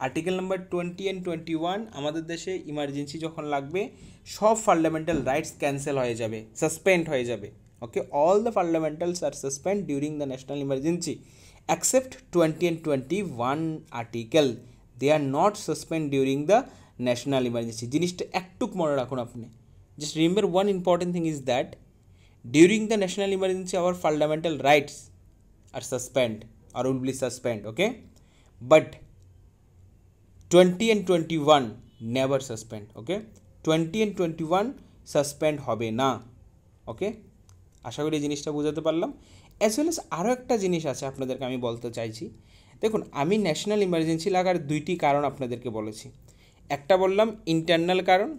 আর্টিকেল নাম্বার 20 অ্যান্ড 21 আমাদের দেশে ইমার্জেন্সি যখন লাগবে সব ফান্ডামেন্টাল রাইটস ক্যান্সেল হয়ে যাবে, সাসপেন্ড হয়ে যাবে। Okay, all the fundamentals are suspend during the national emergency except 20 and 21 article, they are not suspend during the national emergency। জিনিসটা একটুক মনে রাখুন আপনি, just remember one important thing is that during the national emergency our fundamental rights are suspend or will be suspend, okay, but 20 and 21 never suspend, okay, 20 and 21 suspend হবে না। ওকে, আশা করি এই জিনিসটা বোঝাতে পারলাম। অ্যাজ ওয়েল এস আরও একটা জিনিস আছে আপনাদেরকে আমি বলতে চাইছি। দেখুন, আমি ন্যাশনাল ইমার্জেন্সি লাগার 2টি কারণ আপনাদেরকে বলেছি। একটা বললাম ইন্টারনাল কারণ,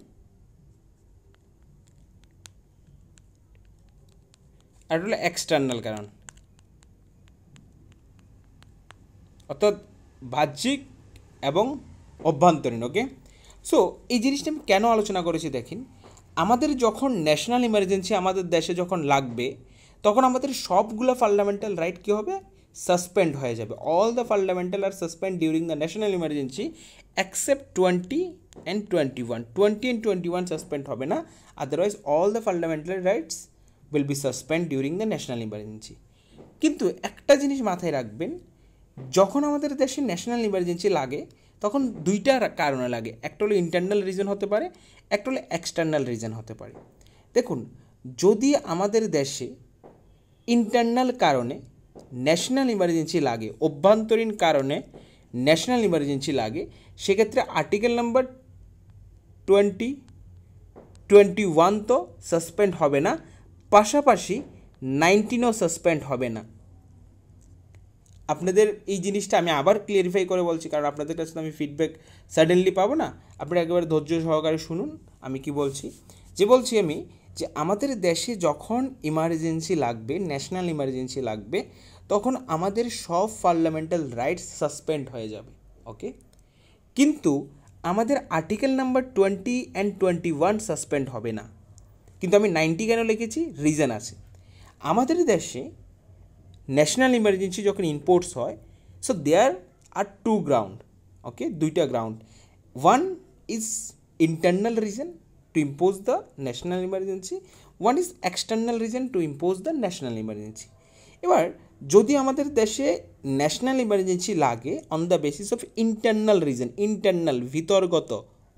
আর হলো এক্সটার্নাল কারণ, অর্থাৎ বাহ্যিক এবং অভ্যন্তরীণ। ওকে, সো এই জিনিসটা আমি কেন আলোচনা করেছি দেখেন, আমাদের যখন ন্যাশনাল ইমার্জেন্সি আমাদের দেশে যখন লাগবে তখন আমাদের সবগুলো ফান্ডামেন্টাল রাইট কী হবে, সাসপেন্ড হয়ে যাবে। All the fundamental are suspend during the national emergency except 20 and 21। 20 and 21 suspend হবে না, otherwise all the fundamental rights will be suspend during the national emergency. কিন্তু একটা জিনিস মাথায় রাখবেন, যখন আমাদের দেশে ন্যাশনাল ইমার্জেন্সি লাগে তখন 2টা কারণে লাগে, একটা হলো ইন্টারনাল রিজন হতে পারে, একটা হলো এক্সটার্নাল রিজন হতে পারে। দেখুন, যদি আমাদের দেশে ইন্টারনাল কারণে ন্যাশনাল ইমার্জেন্সি লাগে, অভ্যন্তরীণ কারণে ন্যাশনাল ইমার্জেন্সি লাগে, সেক্ষেত্রে আর্টিকেল নাম্বার 20 21 তো সাসপেন্ড হবে না, পাশাপাশি 19ও সাসপেন্ড হবে না। আপনাদের এই জিনিসটা আমি আবার ক্লিয়ারিফাই করে বলছি, কারণ আপনাদের কাছে তো আমি ফিডব্যাক সাডেনলি পাবো না। আপনারা একেবারে ধৈর্য সহকারে শুনুন আমি কি বলছি। বলছি আমি যে আমাদের দেশে যখন ইমার্জেন্সি লাগবে, ন্যাশনাল ইমার্জেন্সি লাগবে, তখন আমাদের সব ফান্ডামেন্টাল রাইটস সাসপেন্ড হয়ে যাবে। ওকে, কিন্তু আমাদের আর্টিকেল নাম্বার 20 অ্যান্ড 21 সাসপেন্ড হবে না। কিন্তু আমি 90 কেন লিখেছি, রিজন আছে। আমাদের দেশে ন্যাশনাল ইমার্জেন্সি যখন ইম্পোর্টস হয়, সো দেয়ার আর 2 গ্রাউন্ড, ওকে, 2টা ground. One is internal reason to impose the national emergency, one is external reason to impose the national emergency। এবার যদি আমাদের দেশে ন্যাশনাল ইমার্জেন্সি লাগে on the basis of internal reason, internal ভিতরগত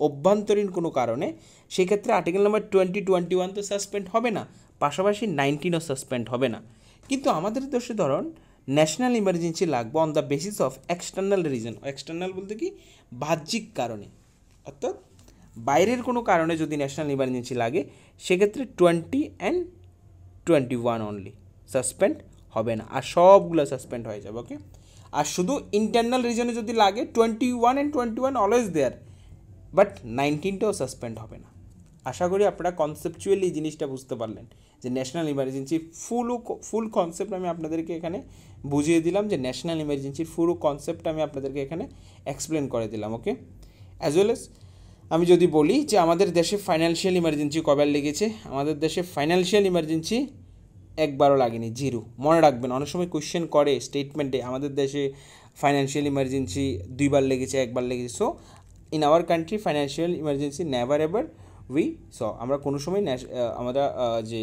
অভ্যন্তরীণ কোনো কারণে, সেক্ষেত্রে আর্টিকেল নাম্বার 20 21 তো সাসপেন্ড হবে না, পাশাপাশি 19ও সাসপেন্ড হবে না। কিন্তু আমাদের দেশে ধরুন ন্যাশনাল ইমার্জেন্সি লাগবে on the basis of external reason. External বলতে কি, বাহ্যিক কারণে, অর্থাৎ বাইরের কোনো কারণে যদি ন্যাশনাল ইমার্জেন্সি লাগে, সেক্ষেত্রে 20 অ্যান্ড 21 অনলি সাসপেন্ড হবে না, আর সবগুলো সাসপেন্ড হয়ে যাবে। ওকে, আর শুধু ইন্টারনাল রিজনে যদি লাগে 21 অ্যান্ড 21 অলওয়েজ দেয়ার, বাট 19টাও সাসপেন্ড হবে না। আশা করি আপনারা কনসেপচুয়ালি এই জিনিসটা বুঝতে পারলেন যে ন্যাশনাল ইমার্জেন্সির ফুল কনসেপ্ট আমি আপনাদেরকে এখানে বুঝিয়ে দিলাম, যে ন্যাশনাল ইমার্জেন্সির পুরো কনসেপ্ট আমি আপনাদেরকে এখানে এক্সপ্লেন করে দিলাম। ওকে, অ্যাজ ওয়েল এস আমি যদি বলি যে আমাদের দেশে ফাইন্যান্সিয়াল ইমার্জেন্সি কবে লেগেছে, আমাদের দেশে ফাইন্যান্সিয়াল ইমার্জেন্সি একবারও লাগেনি, 0। মনে রাখবেন, অনেক সময় কোয়েশ্চেন করে স্টেটমেন্টে আমাদের দেশে ফাইন্যান্সিয়াল ইমার্জেন্সি 2বার লেগেছে, 1বার লেগেছে। So in our country financial emergency never ever we saw. আমরা কোনো সময় আমরা যে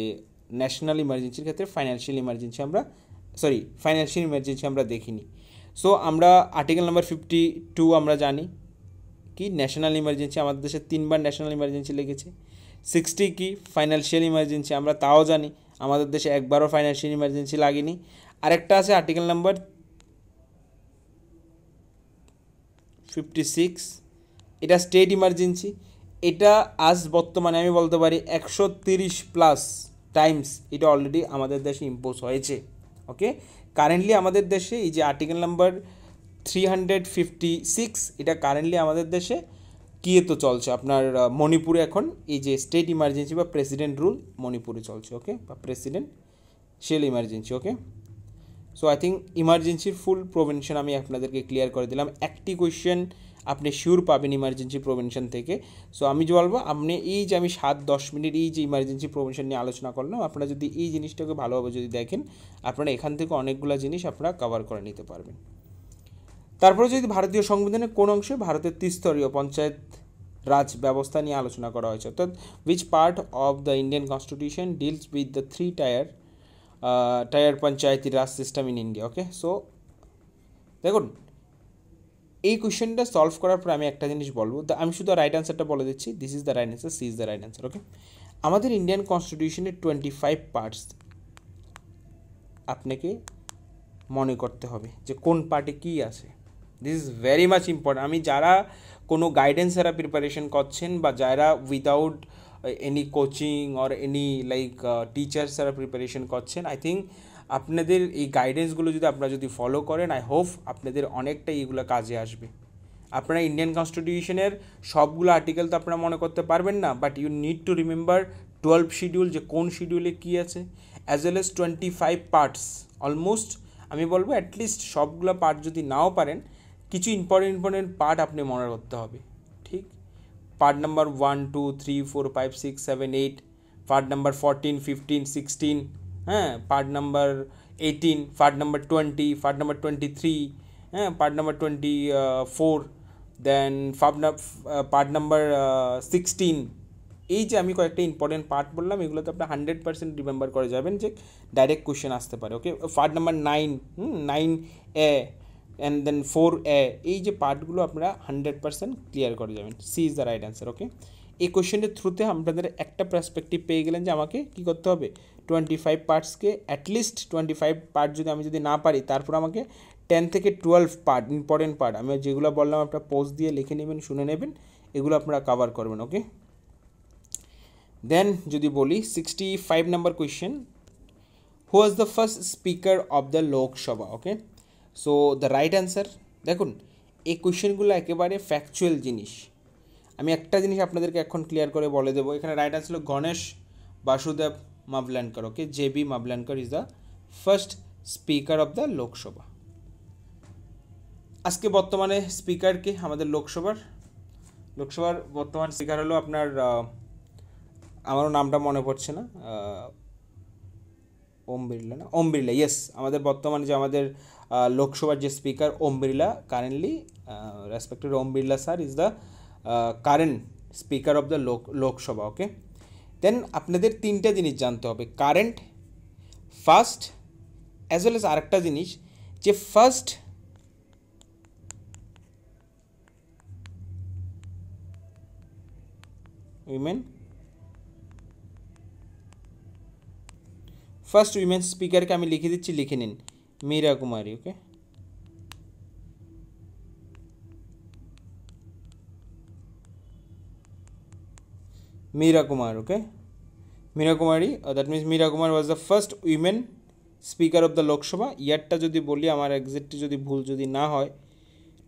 ন্যাশনাল ইমার্জেন্সির ক্ষেত্রে ফাইন্যান্সিয়াল ইমার্জেন্সি আমরা দেখিনি। সো আমরা আর্টিকেল নাম্বার 52 আমরা জানি কি, ন্যাশনাল ইমার্জেন্সি আমাদের দেশে 3বার ন্যাশনাল ইমার্জেন্সি লেগেছে। 60 কি, ফাইন্যান্সিয়াল ইমার্জেন্সি, আমরা তাও জানি আমাদের দেশে একবারও ফাইন্যান্সিয়াল ইমার্জেন্সি লাগেনি। আরেকটা আছে আর্টিকেল নাম্বার 56 এটা স্টেট ইমার্জেন্সি। এটা আজ বর্তমানে আমি বলতে পারি 130+ টাইমস এটা অলরেডি আমাদের দেশে ইম্পোজ হয়েছে। ওকে, কারেন্টলি আমাদের দেশে এই যে আর্টিকেল নাম্বার 356 এটা কারেন্টলি আমাদের দেশে কী তো চলছে আপনার মণিপুরে এখন এই যে স্টেট ইমার্জেন্সি বা প্রেসিডেন্ট রুল মণিপুরে চলছে। ওকে, বা presidential emergency. Okay, so I think ইমার্জেন্সির ফুল প্রিভেনশন আমি আপনাদেরকে ক্লিয়ার করে দিলাম। একটি কোয়েশ্চেন আপনি শিওর পাবেন ইমার্জেন্সি প্রিভেনশন থেকে। সো আমি যে বলবো আপনি এই যে আমি 7-10 মিনিট এই যে ইমার্জেন্সি প্রিভেনশন নিয়ে আলোচনা করলাম, আপনারা যদি এই জিনিসটাকে ভালোভাবে যদি দেখেন আপনারা এখান থেকে অনেকগুলো জিনিস আপনারা কভার করে নিতে পারবেন। তারপরে যদি ভারতীয় সংবিধানের কোন অংশে ভারতের ত্রিস্তরীয় পঞ্চায়েত রাজ ব্যবস্থা নিয়ে আলোচনা করা হয়েছে, অর্থাৎ which part of the Indian constitution deals with the 3 tyre Panchayati Raj system in India. Okay, so দেখুন এই কোয়েশ্চেনটা সলভ করার পর আমি একটা জিনিস বলবো, আমি শুধু রাইট অ্যান্সারটা বলে দিচ্ছি, this is the right answer, C is the right answer. Okay, আমাদের ইন্ডিয়ান কনস্টিটিউশনের 25 পার্টস আপনাকে মনে করতে হবে যে কোন পার্টে কী আছে। This is very much important. আমি যারা কোনো গাইডেন্স ছাড়া প্রিপারেশন করছেন বা যারা without any coaching or any like teacher ছাড়া প্রিপারেশন করছেন, আই থিঙ্ক আপনাদের এই গাইডেন্সগুলো যদি আপনারা যদি ফলো করেন, আই হোপ আপনাদের অনেকটাই এগুলো কাজে আসবে। আপনারা ইন্ডিয়ান কনস্টিটিউশনের সবগুলো আর্টিকেল তো আপনারা মনে করতে পারবেন না, but you need to remember 12 schedule যে কোন শিডিউলে কী আছে, as well as 25 parts. Almost আমি বলবো অ্যাটলিস্ট সবগুলো পার্ট যদি নাও পারেন, কিছু ইম্পর্টেন্ট পার্ট আপনি মনে করতে হবে। ঠিক, পার্ট নাম্বার 1, 2, 3, 4, 5, 6, 7, 8, পার্ট নাম্বার 14, 15, 16, হ্যাঁ, part number 18, part number 20, part number 23, হ্যাঁ, পার্ট নাম্বার 24, দেন পার্ট নাম্বার 16। এই যে আমি কয়েকটা ইম্পর্টেন্ট পার্ট বললাম, এগুলোতে আপনি 100% রিমেম্বার করে যাবেন যে ডাইরেক্ট কোয়েশ্চেন আসতে পারে। Okay, part number 9A and then 4A, এই যে পার্টগুলো আপনারা 100% ক্লিয়ার করে যাবেন। C is the right answer. Okay, এই কোয়েশ্চেনের থ্রুতে আপনাদের একটা পার্সপেক্টিভ পেয়ে গেলেন যে আমাকে কী করতে হবে, 25 পার্টসকে অ্যাটলিস্ট 25 পার্ট আমি যদি না পারি, তারপর আমাকে 10 থেকে 12 পার্ট ইম্পর্টেন্ট পার্ট আমি যেগুলো বললাম আপনারা পোস্ট দিয়ে লিখে নেবেন, শুনে নেবেন, এগুলো আপনারা কভার করবেন। ওকে, দেন যদি বলি 65 number question, who was the first speaker of the Lok Sabha. Okay, so the right answer, দেখুন এই কোয়েশ্চেনগুলো একেবারে ফ্যাকচুয়াল জিনিস। আমি একটা জিনিস আপনাদেরকে এখন ক্লিয়ার করে বলে দেবো, এখানে রাইট অ্যান্সার হলো Ganesh Vasudev Mavalankar. Okay, JB Mavalankar is the first speaker of the Lok Sabha. আজকে বর্তমানে স্পিকারকে আমাদের লোকসভার বর্তমান স্পিকার হলো আপনার আমারও নামটা মনে পড়ছে না, ওম বিড়লা, ইয়েস, আমাদের বর্তমানে যে আমাদের লোকসভার যে speaker Om Birla, currently respected Om Birla sir is the current speaker of the Lok Sabha. Okay, then আপনাদের 3টা জিনিস জানতে হবে, current, first, as well as আরেকটা জিনিস যে ফার্স্ট উইমেন স্পিকারকে আমি লিখে দিচ্ছি, লিখে নিন, Meera Kumari. Okay, Meera Kumar. Okay, Meera Kumari, that means Meera Kumar was the first women speaker of the Lok Sabha. ইয়ারটা যদি বলি আমার এক্সাক্টলি যদি ভুল যদি না হয়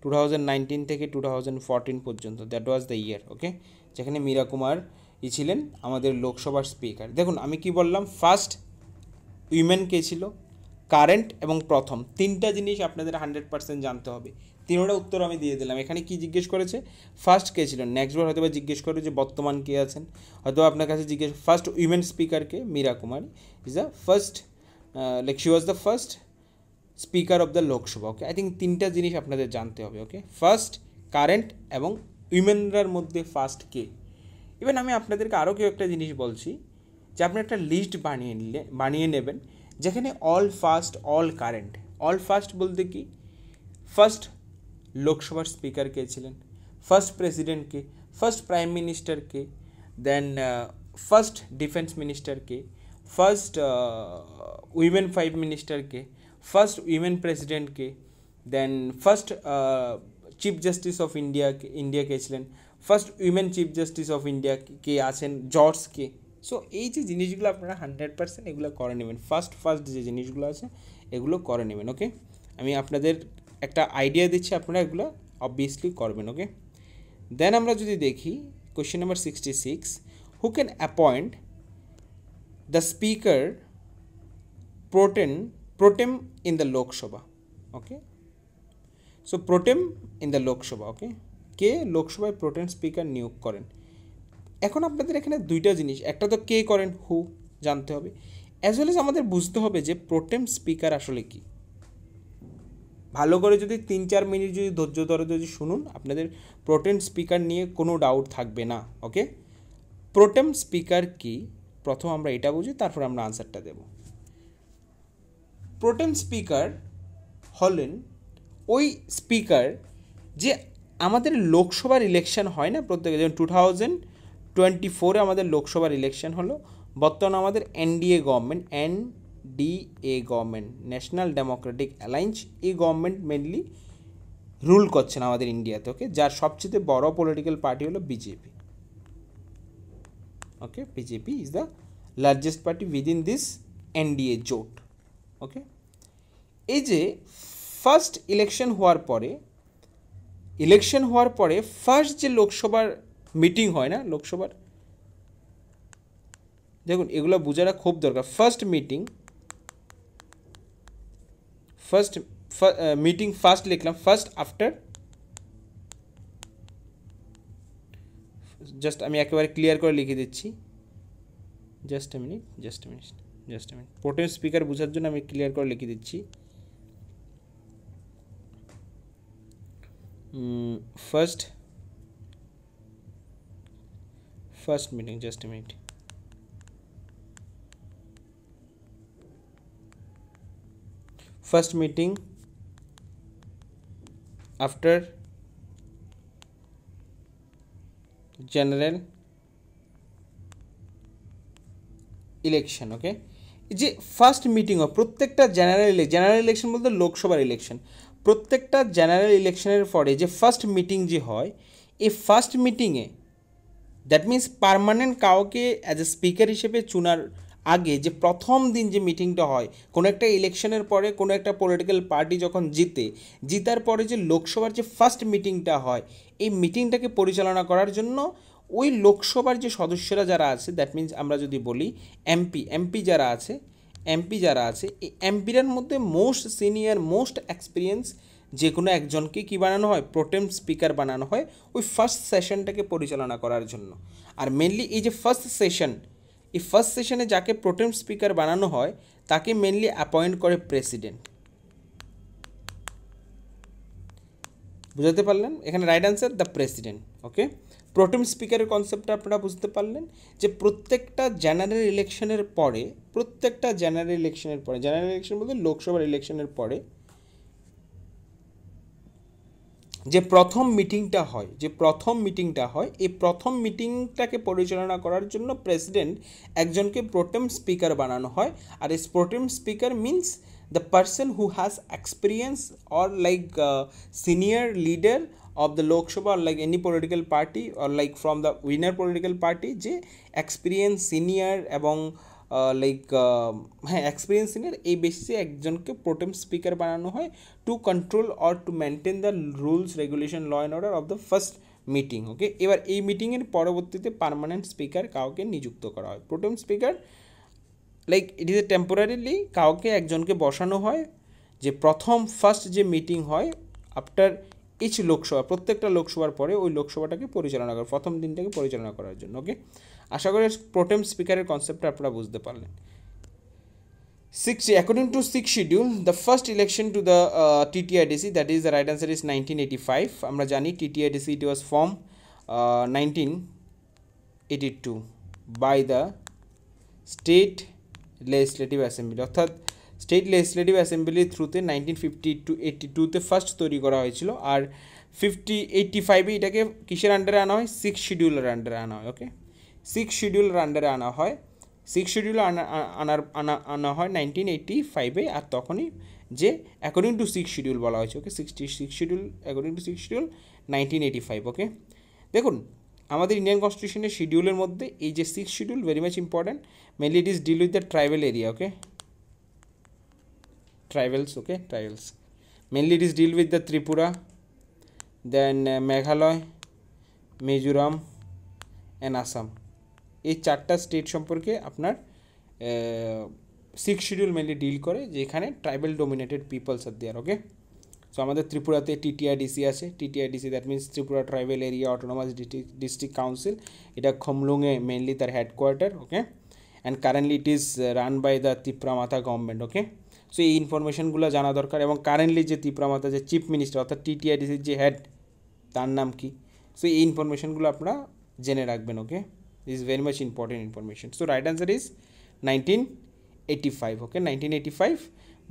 2019 থেকে 2014 পর্যন্ত, দ্যাট ওয়াজ দ্য ইয়ার। ওকে, যেখানে মীরা কুমার ছিলেন আমাদের লোকসভার স্পিকার। দেখুন আমি কি বললাম, ফার্স্ট উইমেন কে ছিল, কারেন্ট এবং প্রথম, 3টা জিনিস আপনাদের 100% জানতে হবে। 3টা উত্তর আমি দিয়ে দিলাম। এখানে কি জিজ্ঞেস করেছে, ফার্স্ট কে ছিলেন, নেক্সটবার হয়তো বা জিজ্ঞেস করে যে বর্তমান কে আছেন, হয়তো আপনার কাছে জিজ্ঞেস ফার্স্ট উইমেন স্পিকারকে Meera Kumari is the first, like she was the first speaker of the Lok Sabha. Okay, I think 3টা জিনিস আপনাদের জানতে হবে। ওকে, ফার্স্ট, কারেন্ট এবং উইমেনরার মধ্যে ফার্স্ট কে। ইভেন আমি আপনাদেরকে আরও কেউ একটা জিনিস বলছি যে আপনি একটা লিস্ট বানিয়ে নেবেন যেখানে all first, all current. All first বলতে কি, ফার্স্ট লোকসভার স্পিকার কে ছিলেন, ফার্স্ট প্রেসিডেন্ট কে, ফার্স্ট প্রাইম মিনিস্টার কে, দেন ফার্স্ট ডিফেন্স মিনিস্টার কে, ফার্স্ট উইমেন 5 মিনিস্টার কে, ফার্স্ট উইমেন প্রেসিডেন্ট কে, then first chief justice of India কে ছিলেন, first women chief justice of India কে আছেন, জর্জ কে। সো এই যে জিনিসগুলো আপনারা 100% এগুলো করে নেবেন, ফার্স্ট যে জিনিসগুলো আছে এগুলো করে নেবেন। ওকে, আমি আপনাদের একটা আইডিয়া দিচ্ছি, আপনারা এগুলো অবভিয়াসলি করবেন। ওকে, দেন আমরা যদি দেখি question number 66, who can appoint the speaker pro tem in the Lok Sabha. Okay, so pro tem in the Lok Sabha. Okay, কে লোকসভায় প্রোটেম স্পিকার নিয়োগ করেন? এখন আপনাদের এখানে দুইটা জিনিস, একটা তো কে করেন, হু জানতে হবে, অ্যাজ ওয়েল এজ আমাদের বুঝতে হবে যে প্রোটেম স্পিকার আসলে কি। ভালো করে যদি 3-4 মিনিট যদি ধৈর্য ধরে যদি শুনুন, আপনাদের প্রোটেম স্পিকার নিয়ে কোনো ডাউট থাকবে না। ওকে, প্রোটেম স্পিকার কি প্রথম আমরা এটা বুঝি, তারপর আমরা আনসারটা দেব। প্রোটেম স্পিকার হলেন ওই স্পিকার যে আমাদের লোকসভার ইলেকশন হয় না প্রত্যেকে, যেমন 2024 আমাদের লোকসভার ইলেকশন হলো, বর্তমানে আমাদের NDA government national Democratic alliance, এই গভর্নমেন্ট মেনলি রুল করছেন আমাদের ইন্ডিয়াতে। ওকে, যার সবচেয়ে বড় পলিটিক্যাল পার্টি হলো BJP. Okay, BJP is the largest party within this NDA জোট। ওকে, এই যে ফার্স্ট ইলেকশন হওয়ার পরে ফার্স্ট যে লোকসভার মিটিং হয় না, লোকসভার দেখুন এগুলো বোঝাটা খুব দরকার। ফার্স্ট লিখলাম ফার্স্ট আফটার, জাস্ট আমি একেবারে ক্লিয়ার করে লিখে দিচ্ছি, জাস্ট এ মিনিট। প্রোটেম স্পিকার বোঝার জন্য আমি ক্লিয়ার করে লিখে দিচ্ছি। First meeting, just a minute. First meeting after general election। ওকে, যে ফার্স্ট মিটিং হয় প্রত্যেকটা জেনারেল ইলেকশন বলতে লোকসভার ইলেকশন, প্রত্যেকটা জেনারেল ইলেকশনের পরে যে ফার্স্ট মিটিং যে হয়, এই ফার্স্ট মিটিংয়ে দ্যাট মিন্স পার্মানেন্ট কাউকে অ্যাজ এ স্পিকার হিসেবে চুনার আগে যে প্রথম দিন যে মিটিংটা হয়, কোনো একটা ইলেকশনের পরে কোনো একটা পলিটিক্যাল পার্টি যখন জিতার পরে যে লোকসভার যে ফার্স্ট মিটিংটা হয়, এই মিটিংটাকে পরিচালনা করার জন্য ওই লোকসভার যে সদস্যরা যারা আছে, দ্যাট মিন্স আমরা যদি বলি এমপি যারা আছে, এই এমপিরার মধ্যে মোস্ট সিনিয়র মোস্ট এক্সপিরিয়েন্স যে কোনো একজনকে কী বানানো হয়, প্রোটেম স্পিকার বানানো হয় ওই ফার্স্ট সেশনটাকে পরিচালনা করার জন্য। আর মেনলি এই যে ফার্স্ট সেশনে যাকে প্রোটেম স্পিকার বানানো হয় তাকে মেনলি অ্যাপয়েন্ট করে প্রেসিডেন্ট। বুঝতে পারলেন? এখানে রাইট অ্যান্সার দ্য প্রেসিডেন্ট। ওকে, প্রোটেম স্পিকারের কনসেপ্টটা আপনারা বুঝতে পারলেন যে প্রত্যেকটা জেনারেল ইলেকশনের পরে জেনারেল ইলেকশন বলতে লোকসভার ইলেকশনের পরে যে প্রথম মিটিংটা হয়, এই প্রথম মিটিংটাকে পরিচালনা করার জন্য প্রেসিডেন্ট একজনকে প্রোটেম স্পিকার বানানো হয়। আর এই pro tem speaker means the person who has experience or like senior leader of the Lok Sabha or like any political party or like from the winner political party, যে experience senior এবং experience senior, এই বেসিসে একজনকে pro tem speaker বানানো হয় to control or to maintain the rules regulation law and order of the first meeting. Okay, এবার এই মিটিংয়ের পরবর্তীতে পার্মানেন্ট স্পিকার কাউকে নিযুক্ত করা হয়। Pro tem speaker like it is a temporarily কাউকে একজনকে বসানো হয় যে ফার্স্ট যে মিটিং হয় আফটার ইচ লোকসভা, প্রত্যেকটা লোকসভার পরে ওই লোকসভাটাকে পরিচালনা করে প্রথম দিনটাকে পরিচালনা করার জন্য। ওকে, আশা করি প্রোটেম স্পিকারের কনসেপ্টটা আপনারা বুঝতে পারলেন। According to 6th schedule, the first election to the TTIDC, that is the right answer is 1985. আমরা জানি TTIDC it was formed 1982 by the State Legislative Assembly, অর্থাৎ স্টেট লেজিসলেটিভ অ্যাসেম্বলির থ্রুতে 1982-তে ফার্স্ট তৈরি করা হয়েছিল। আর 85-এ এটাকে কিসের আন্ডারে আনা হয়, 6th শিডিউলের আন্ডারে আনা হয়। ওকে, 6th শিডিউলের আন্ডারে আনা হয় 1985-এ। আর তখনই যে অ্যাকর্ডিং টু 6 শিডিউল বলা হয়েছে, okay 66 schedule, according to 6 schedule 1985, okay. দেখুন আমাদের ইন্ডিয়ান কনস্টিটিউশনের শিডিউলের মধ্যে এই যে 6 schedule very much important, mainly it is deal with the tribal area, okay, tribals, okay, tribals, mainly it is deal with the Tripura, then Meghalaya, Mizoram and Assam, এই চারটা state সম্পর্কে আপনার 6 শিডিউল মেনলি ডিল করে, যেখানে tribal dominated peoples are there, okay. So আমাদের ত্রিপুরাতে TTIDC আছে, TTIDC that means Tripura tribal area autonomous district council, এটা খমলুঙে মেনলি তার headquarter, okay, and currently it is run by the Tipra Motha government, okay. So এই ইনফরমেশনগুলো জানা দরকার, এবং কারেন্টলি যে তিপ্রামাতা যে চিফ মিনিস্টার অর্থাৎ টিটিআইডিসির যে হেড, তার নাম কি, সো এই ইনফরমেশনগুলো আপনারা জেনে রাখবেন, okay. This is very much important information. So right answer is 1985, okay, 1985,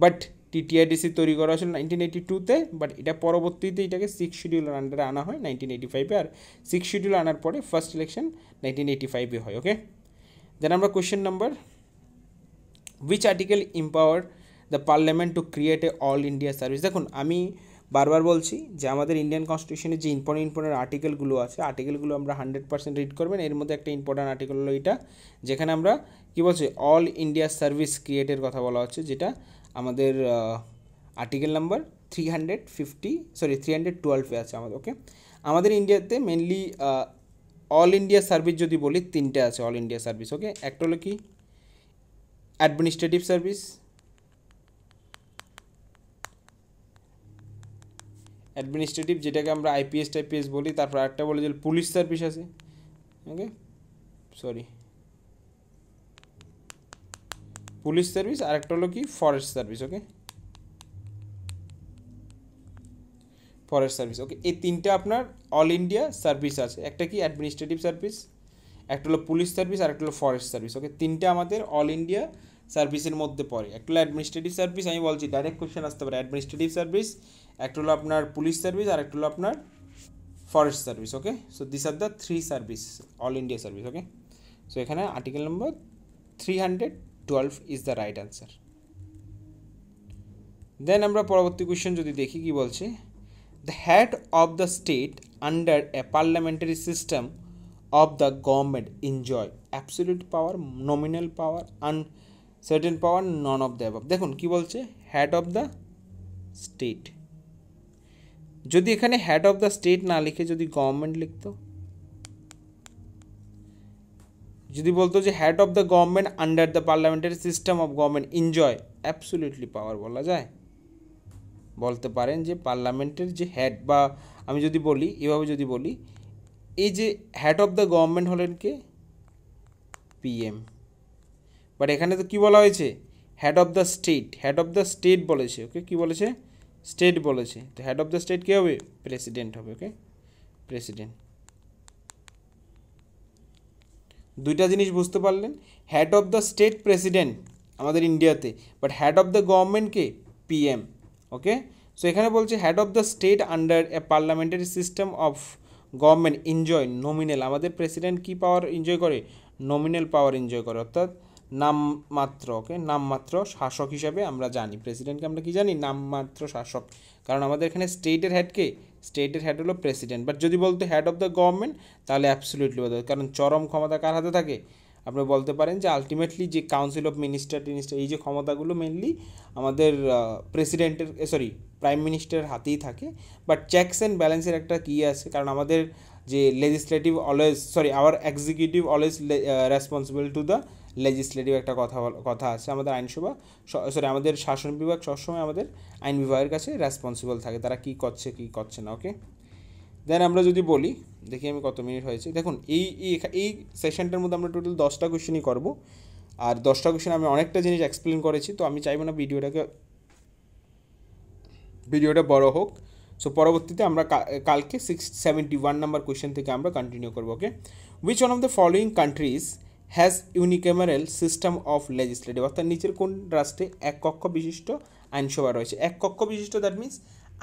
but TTIDC তৈরি করা হয়েছিল 1982-তে, বাট এটা পরবর্তীতে এটাকে 6 শিডিউলের আন্ডারে আনা হয় 1985-এ, আর 6 শিডিউল আনার পরে ফার্স্ট ইলেকশন 1985-এ হয়, ওকে। দেন আমরা question number, which article empower the parliament to create a all India service. দেখুন আমি বারবার বলছি যে আমাদের ইন্ডিয়ান কনস্টিটিউশনে যে ইম্পর্টেন্ট আর্টিকেলগুলো আছে, আর্টিকেলগুলো আমরা 100% রিড করবেন। এর মধ্যে একটা ইম্পর্টেন্ট আর্টিকেল হলো এটা, যেখানে আমরা কী বলছি, অল ইন্ডিয়া সার্ভিস ক্রিয়েটের কথা বলা হচ্ছে, যেটা আমাদের আর্টিকেল নাম্বার 312-এ আছে আমাদের, ওকে। আমাদের ইন্ডিয়াতে মেনলি অল ইন্ডিয়া সার্ভিস যদি বলি, তিনটে আছে অল ইন্ডিয়া সার্ভিস, ওকে। একটা হলো কি অ্যাডমিনিস্ট্রেটিভ সার্ভিস, অ্যাডমিনিস্ট্রেটিভ যেটাকে আমরা আইপিএস টাইপিএস বলি, তারপর একটা বলে যে পুলিশ সার্ভিস আছে, ওকে, সরি পুলিশ সার্ভিস, আর একটা হলো কি ফরেস্ট সার্ভিস, ওকে, ফরেস্ট সার্ভিস, ওকে। এই তিনটে আপনার অল ইন্ডিয়া সার্ভিস আছে, একটা কি অ্যাডমিনিস্ট্রেটিভ সার্ভিস, একটা হলো পুলিশ সার্ভিস, আর একটা হলো ফরেস্ট সার্ভিস, ওকে। তিনটে আমাদের অল ইন্ডিয়া সার্ভিসের মধ্যে পড়ে। একটা হলো অ্যাডমিনিস্ট্রেটিভ সার্ভিস, আমি বলছি ডাইরেক্ট কোয়েশ্চেন আসতে পারে, অ্যাডমিনিস্ট্রেটিভ সার্ভিস, একটা হলো আপনার পুলিশ সার্ভিস, আর একটা হলো আপনার forest service, okay. So this are the 3 service all India service, okay. So এখানে article number 312 is the right answer. Then আমরা পরবর্তী কোয়েশ্চেন যদি দেখি কি বলছে, the head of the state under a parliamentary system of the government enjoy absolute power, nominal power, uncertain power, none of the above। দেখুন কি বলছে, head of the state, যদি এখানে হেড অফ দ্য স্টেট না লিখে যদি government লিখতো, যদি বলতো যে head of the government under the parliamentary system of government enjoy absolutely power, বলা যায়, বলতে পারেন যে পার্লামেন্টের যে হেড, বা আমি যদি বলি এভাবে যদি বলি, এই যে হেড অফ দ্য গভর্নমেন্ট হলেন কে, পিএম, বাট এখানে তো কী বলা হয়েছে, head of the state, head of the state বলেছে, ওকে, কী বলেছে, স্টেট বলেছে, তো হেড অফ দ্য স্টেট কী হবে, প্রেসিডেন্ট হবে, ওকে, প্রেসিডেন্ট। দুইটা জিনিস বুঝতে পারলেন, head of the state president আমাদের ইন্ডিয়াতে, বাট হেড অফ দ্য গভর্নমেন্টকে পিএম, ওকে। সো এখানে বলছে head of the state under a parliamentary system of government enjoy nominal, আমাদের প্রেসিডেন্ট কী পাওয়ার এনজয় করে, নমিনাল পাওয়ার এনজয় করে, অর্থাৎ নামমাত্র, ওকে, নামমাত্র শাসক হিসাবে আমরা জানি প্রেসিডেন্টকে, আমরা কি জানি, নামমাত্র শাসক, কারণ আমাদের এখানে স্টেটের হেডকে, স্টেটের হেড হলো প্রেসিডেন্ট। বাট যদি বলতো হেড অফ দ্য গভর্নমেন্ট, তাহলে অ্যাবসলিউটলি বলতে, কারণ চরম ক্ষমতা কার হাতে থাকে, আপনি বলতে পারেন যে আলটিমেটলি যে কাউন্সিল অফ মিনিস্টার এই যে ক্ষমতাগুলো মেনলি আমাদের প্রেসিডেন্টের, সরি প্রাইম মিনিস্টারের হাতেই থাকে। বাট চেকস অ্যান্ড ব্যালেন্সের একটা কী আছে, কারণ আমাদের যে legislative always, sorry our executive always responsible to the legislative, একটা কথা আছে আমাদের আইনসভা, সরি আমাদের শাসন বিভাগ সবসময় আমাদের আইন বিভাগের কাছে রেসপন্সিবল থাকে, তারা কী করছে কী করছে না, ওকে। দেন আমরা যদি বলি, দেখি আমি কত মিনিট হয়েছে, দেখুন এই সেশনটার মধ্যে আমরা টোটাল 10টা কোয়েশ্চেনই করবো, আর 10টা কোয়েশ্চেন আমি অনেকটা জিনিস এক্সপ্লেন করেছি, তো আমি চাইবো না ভিডিওটা বড় হোক। সো পরবর্তীতে আমরা কালকে 671 নাম্বার কোয়েশ্চেন থেকে আমরা কন্টিনিউ করবো, okay. Which one of the following countries has unicameral system of legislative, অর্থাৎ নিচের কোন রাষ্ট্রে এক কক্ষ বিশিষ্ট আইনসভা রয়েছে, এক কক্ষ বিশিষ্ট, দ্যাট মিনস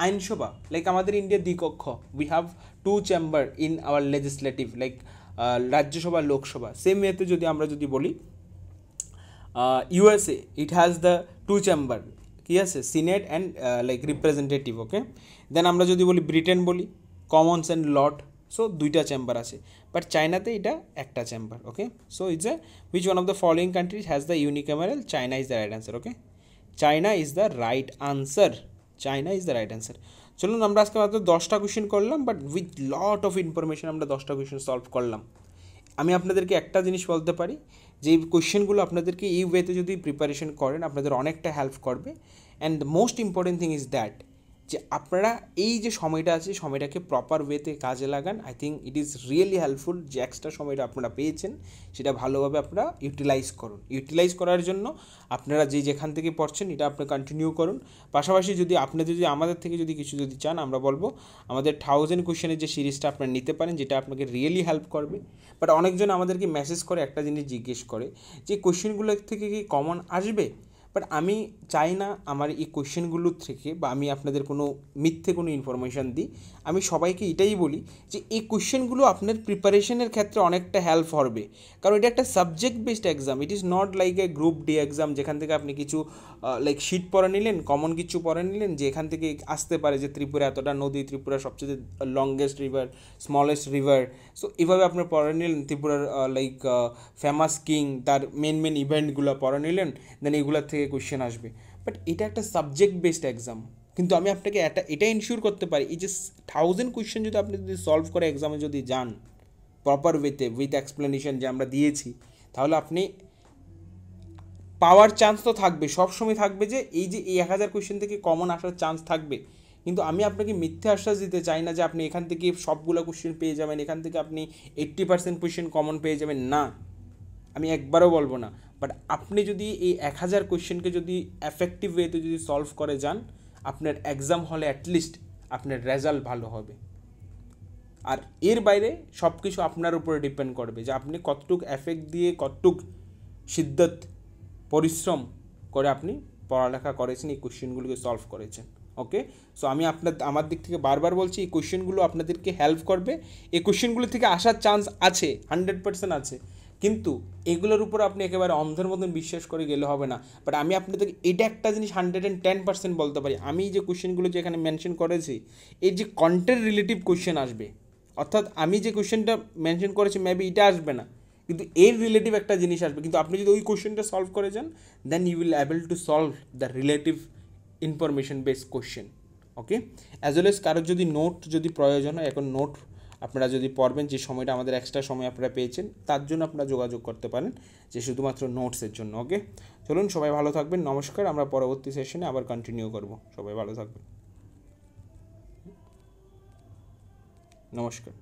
আইনসভা, লাইক আমাদের ইন্ডিয়ার দ্বিকক্ষ, we have 2 chamber in our legislative, like Rajya Sabha Lok Sabha, same ওয়েতে যদি আমরা যদি বলি USA, it has the 2 chamber, কি আছে senate and like representative, okay. Then আমরা যদি বলি ব্রিটেন বলি কমন্স অ্যান্ড লর্ড, সো দুইটা চেম্বার আছে, বাট চায়নাতে এটা একটা chamber, okay. So it's a which one of the following countries has the unicameral, China is the right answer, okay. China is the right answer, China is the right answer. চলুন আমরা আজকে মাত্র 10টা question করলাম, but with lot of information আমরা 10টা question solve করলাম। আমি আপনাদেরকে একটা জিনিস বলতে পারি যে এই কোয়েশ্চেনগুলো আপনাদেরকে এই ওয়েতে যদি প্রিপারেশন করেন আপনাদের অনেকটা হেল্প করবে। And the most important thing is that যে আপনারা এই যে সময়টা আছে সময়টাকে প্রপার ওয়েতে কাজে লাগান। I think it is really helpful যে এক্সট্রা সময়টা আপনারা পেয়েছেন সেটা ভালোভাবে আপনারা ইউটিলাইজ করুন। ইউটিলাইজ করার জন্য আপনারা যেখান থেকে পড়ছেন এটা আপনি কন্টিনিউ করুন। পাশাপাশি যদি আপনি যদি আমাদের থেকে যদি কিছু যদি চান আমরা বলবো আমাদের 1000 কোয়েশ্চেনের যে সিরিজটা আপনারা নিতে পারেন, যেটা আপনাকে রিয়েলি হেল্প করবে। বাট অনেকজন আমাদেরকে মেসেজ করে একটা জিনিস জিজ্ঞেস করে যে কোয়েশ্চেনগুলো থেকে কি কমন আসবে, বাট আমি চাই না আমার এই কোয়েশ্চেনগুলোর থেকে বা আমি আপনাদের কোনো মিথ্যে কোনো ইনফরমেশান দিই। আমি সবাইকে এটাই বলি যে এই কোয়েশ্চেনগুলো আপনার প্রিপারেশনের ক্ষেত্রে অনেকটা হেল্প হবে, কারণ এটা একটা subject based exam. It is not like a group D exam যেখান থেকে আপনি কিছু লাইক শিট পড়ে নিলেন, কমন কিছু পড়ে নিলেন যে এখান থেকে আসতে পারে যে ত্রিপুরা এতটা নদী, ত্রিপুরা সবচেয়ে longest river, smallest river. So এভাবে আপনার পড়ে নিলেন ত্রিপুরার লাইক ফেমাস কিং, তার মেন ইভেন্টগুলো পড়ে নিলেন, দেন এগুলোর থেকে কোয়েশ্চেন আসবে। বাট এটা একটা সাবজেক্ট বেসড এক্সাম, কিন্তু আমি আপনাকে এটা ইনশিওর করতে পারি এই যে 1000 কোয়েশ্চেন যদি আপনি যদি সলভ করে এক্সামে যদি যান প্রপার ওয়েতে উইথ এক্সপ্লেনেশন যে আমরা দিয়েছি, তাহলে আপনি পাওয়ার চান্স তো থাকবে, সবসময় থাকবে যে এই 1000 কোয়েশ্চেন থেকে কমন আসার চান্স থাকবে। কিন্তু আমি আপনাকে মিথ্যে আশ্বাস দিতে চাই না যে আপনি এখান থেকে সবগুলো কোয়েশ্চেন পেয়ে যাবেন, এখান থেকে আপনি 80% কোয়েশ্চেন কমন পেয়ে যাবেন, না, আমি একবারও বলবো না। বাট আপনি যদি এই 1000 কোয়েশ্চেনকে যদি এফেক্টিভ ওয়েতে যদি সলভ করে যান, আপনার এক্সাম হলে অ্যাটলিস্ট আপনার রেজাল্ট ভালো হবে। আর এর বাইরে সব কিছু আপনার উপরে ডিপেন্ড করবে যে আপনি কতটুক এফেক্ট দিয়ে কতটুক শিদ্দত পরিশ্রম করে আপনি পড়ালেখা করেছেন, এই কোয়েশ্চেনগুলোকে সলভ করেছেন, ওকে। সো আমি আমার দিক থেকে বারবার বলছি এই কোয়েশ্চেনগুলো আপনাদেরকে হেল্প করবে। এই কোয়েশ্চেনগুলো থেকে আসার চান্স আছে, 100% আছে, কিন্তু এগুলোর উপর আপনি একেবারে অন্ধের মতন বিশ্বাস করে গেলে হবে না। বাট আমি আপনাদেরকে এটা একটা জিনিস 110% বলতে পারি, আমি যে কোয়েশ্চেনগুলো যে এখানে মেনশন করেছি এই যে কন্টেন্ট রিলেটিভ কোয়েশ্চেন আসবে, অর্থাৎ আমি যে কোয়েশ্চেনটা মেনশন করেছি মেবি এটা আসবে না, কিন্তু এর রিলেটিভ একটা জিনিস আসবে। কিন্তু আপনি যদি ওই কোয়েশ্চেনটা সলভ করে যান then you will able to solve the relative information based question, okay. As well as কারোর যদি নোট যদি প্রয়োজন হয়, এখন নোট আপনারা যদি পড়বেন যে সময়টা আমাদের এক্সট্রা সময় আপনারা পেয়েছেন তার জন্য আপনারা যোগাযোগ করতে পারেন যে শুধুমাত্র নোটসের জন্য, ওকে। চলুন সবাই ভালো থাকবেন, নমস্কার। আমরা পরবর্তী সেশনে আবার কন্টিনিউ করব, সবাই ভালো থাকবেন, নমস্কার।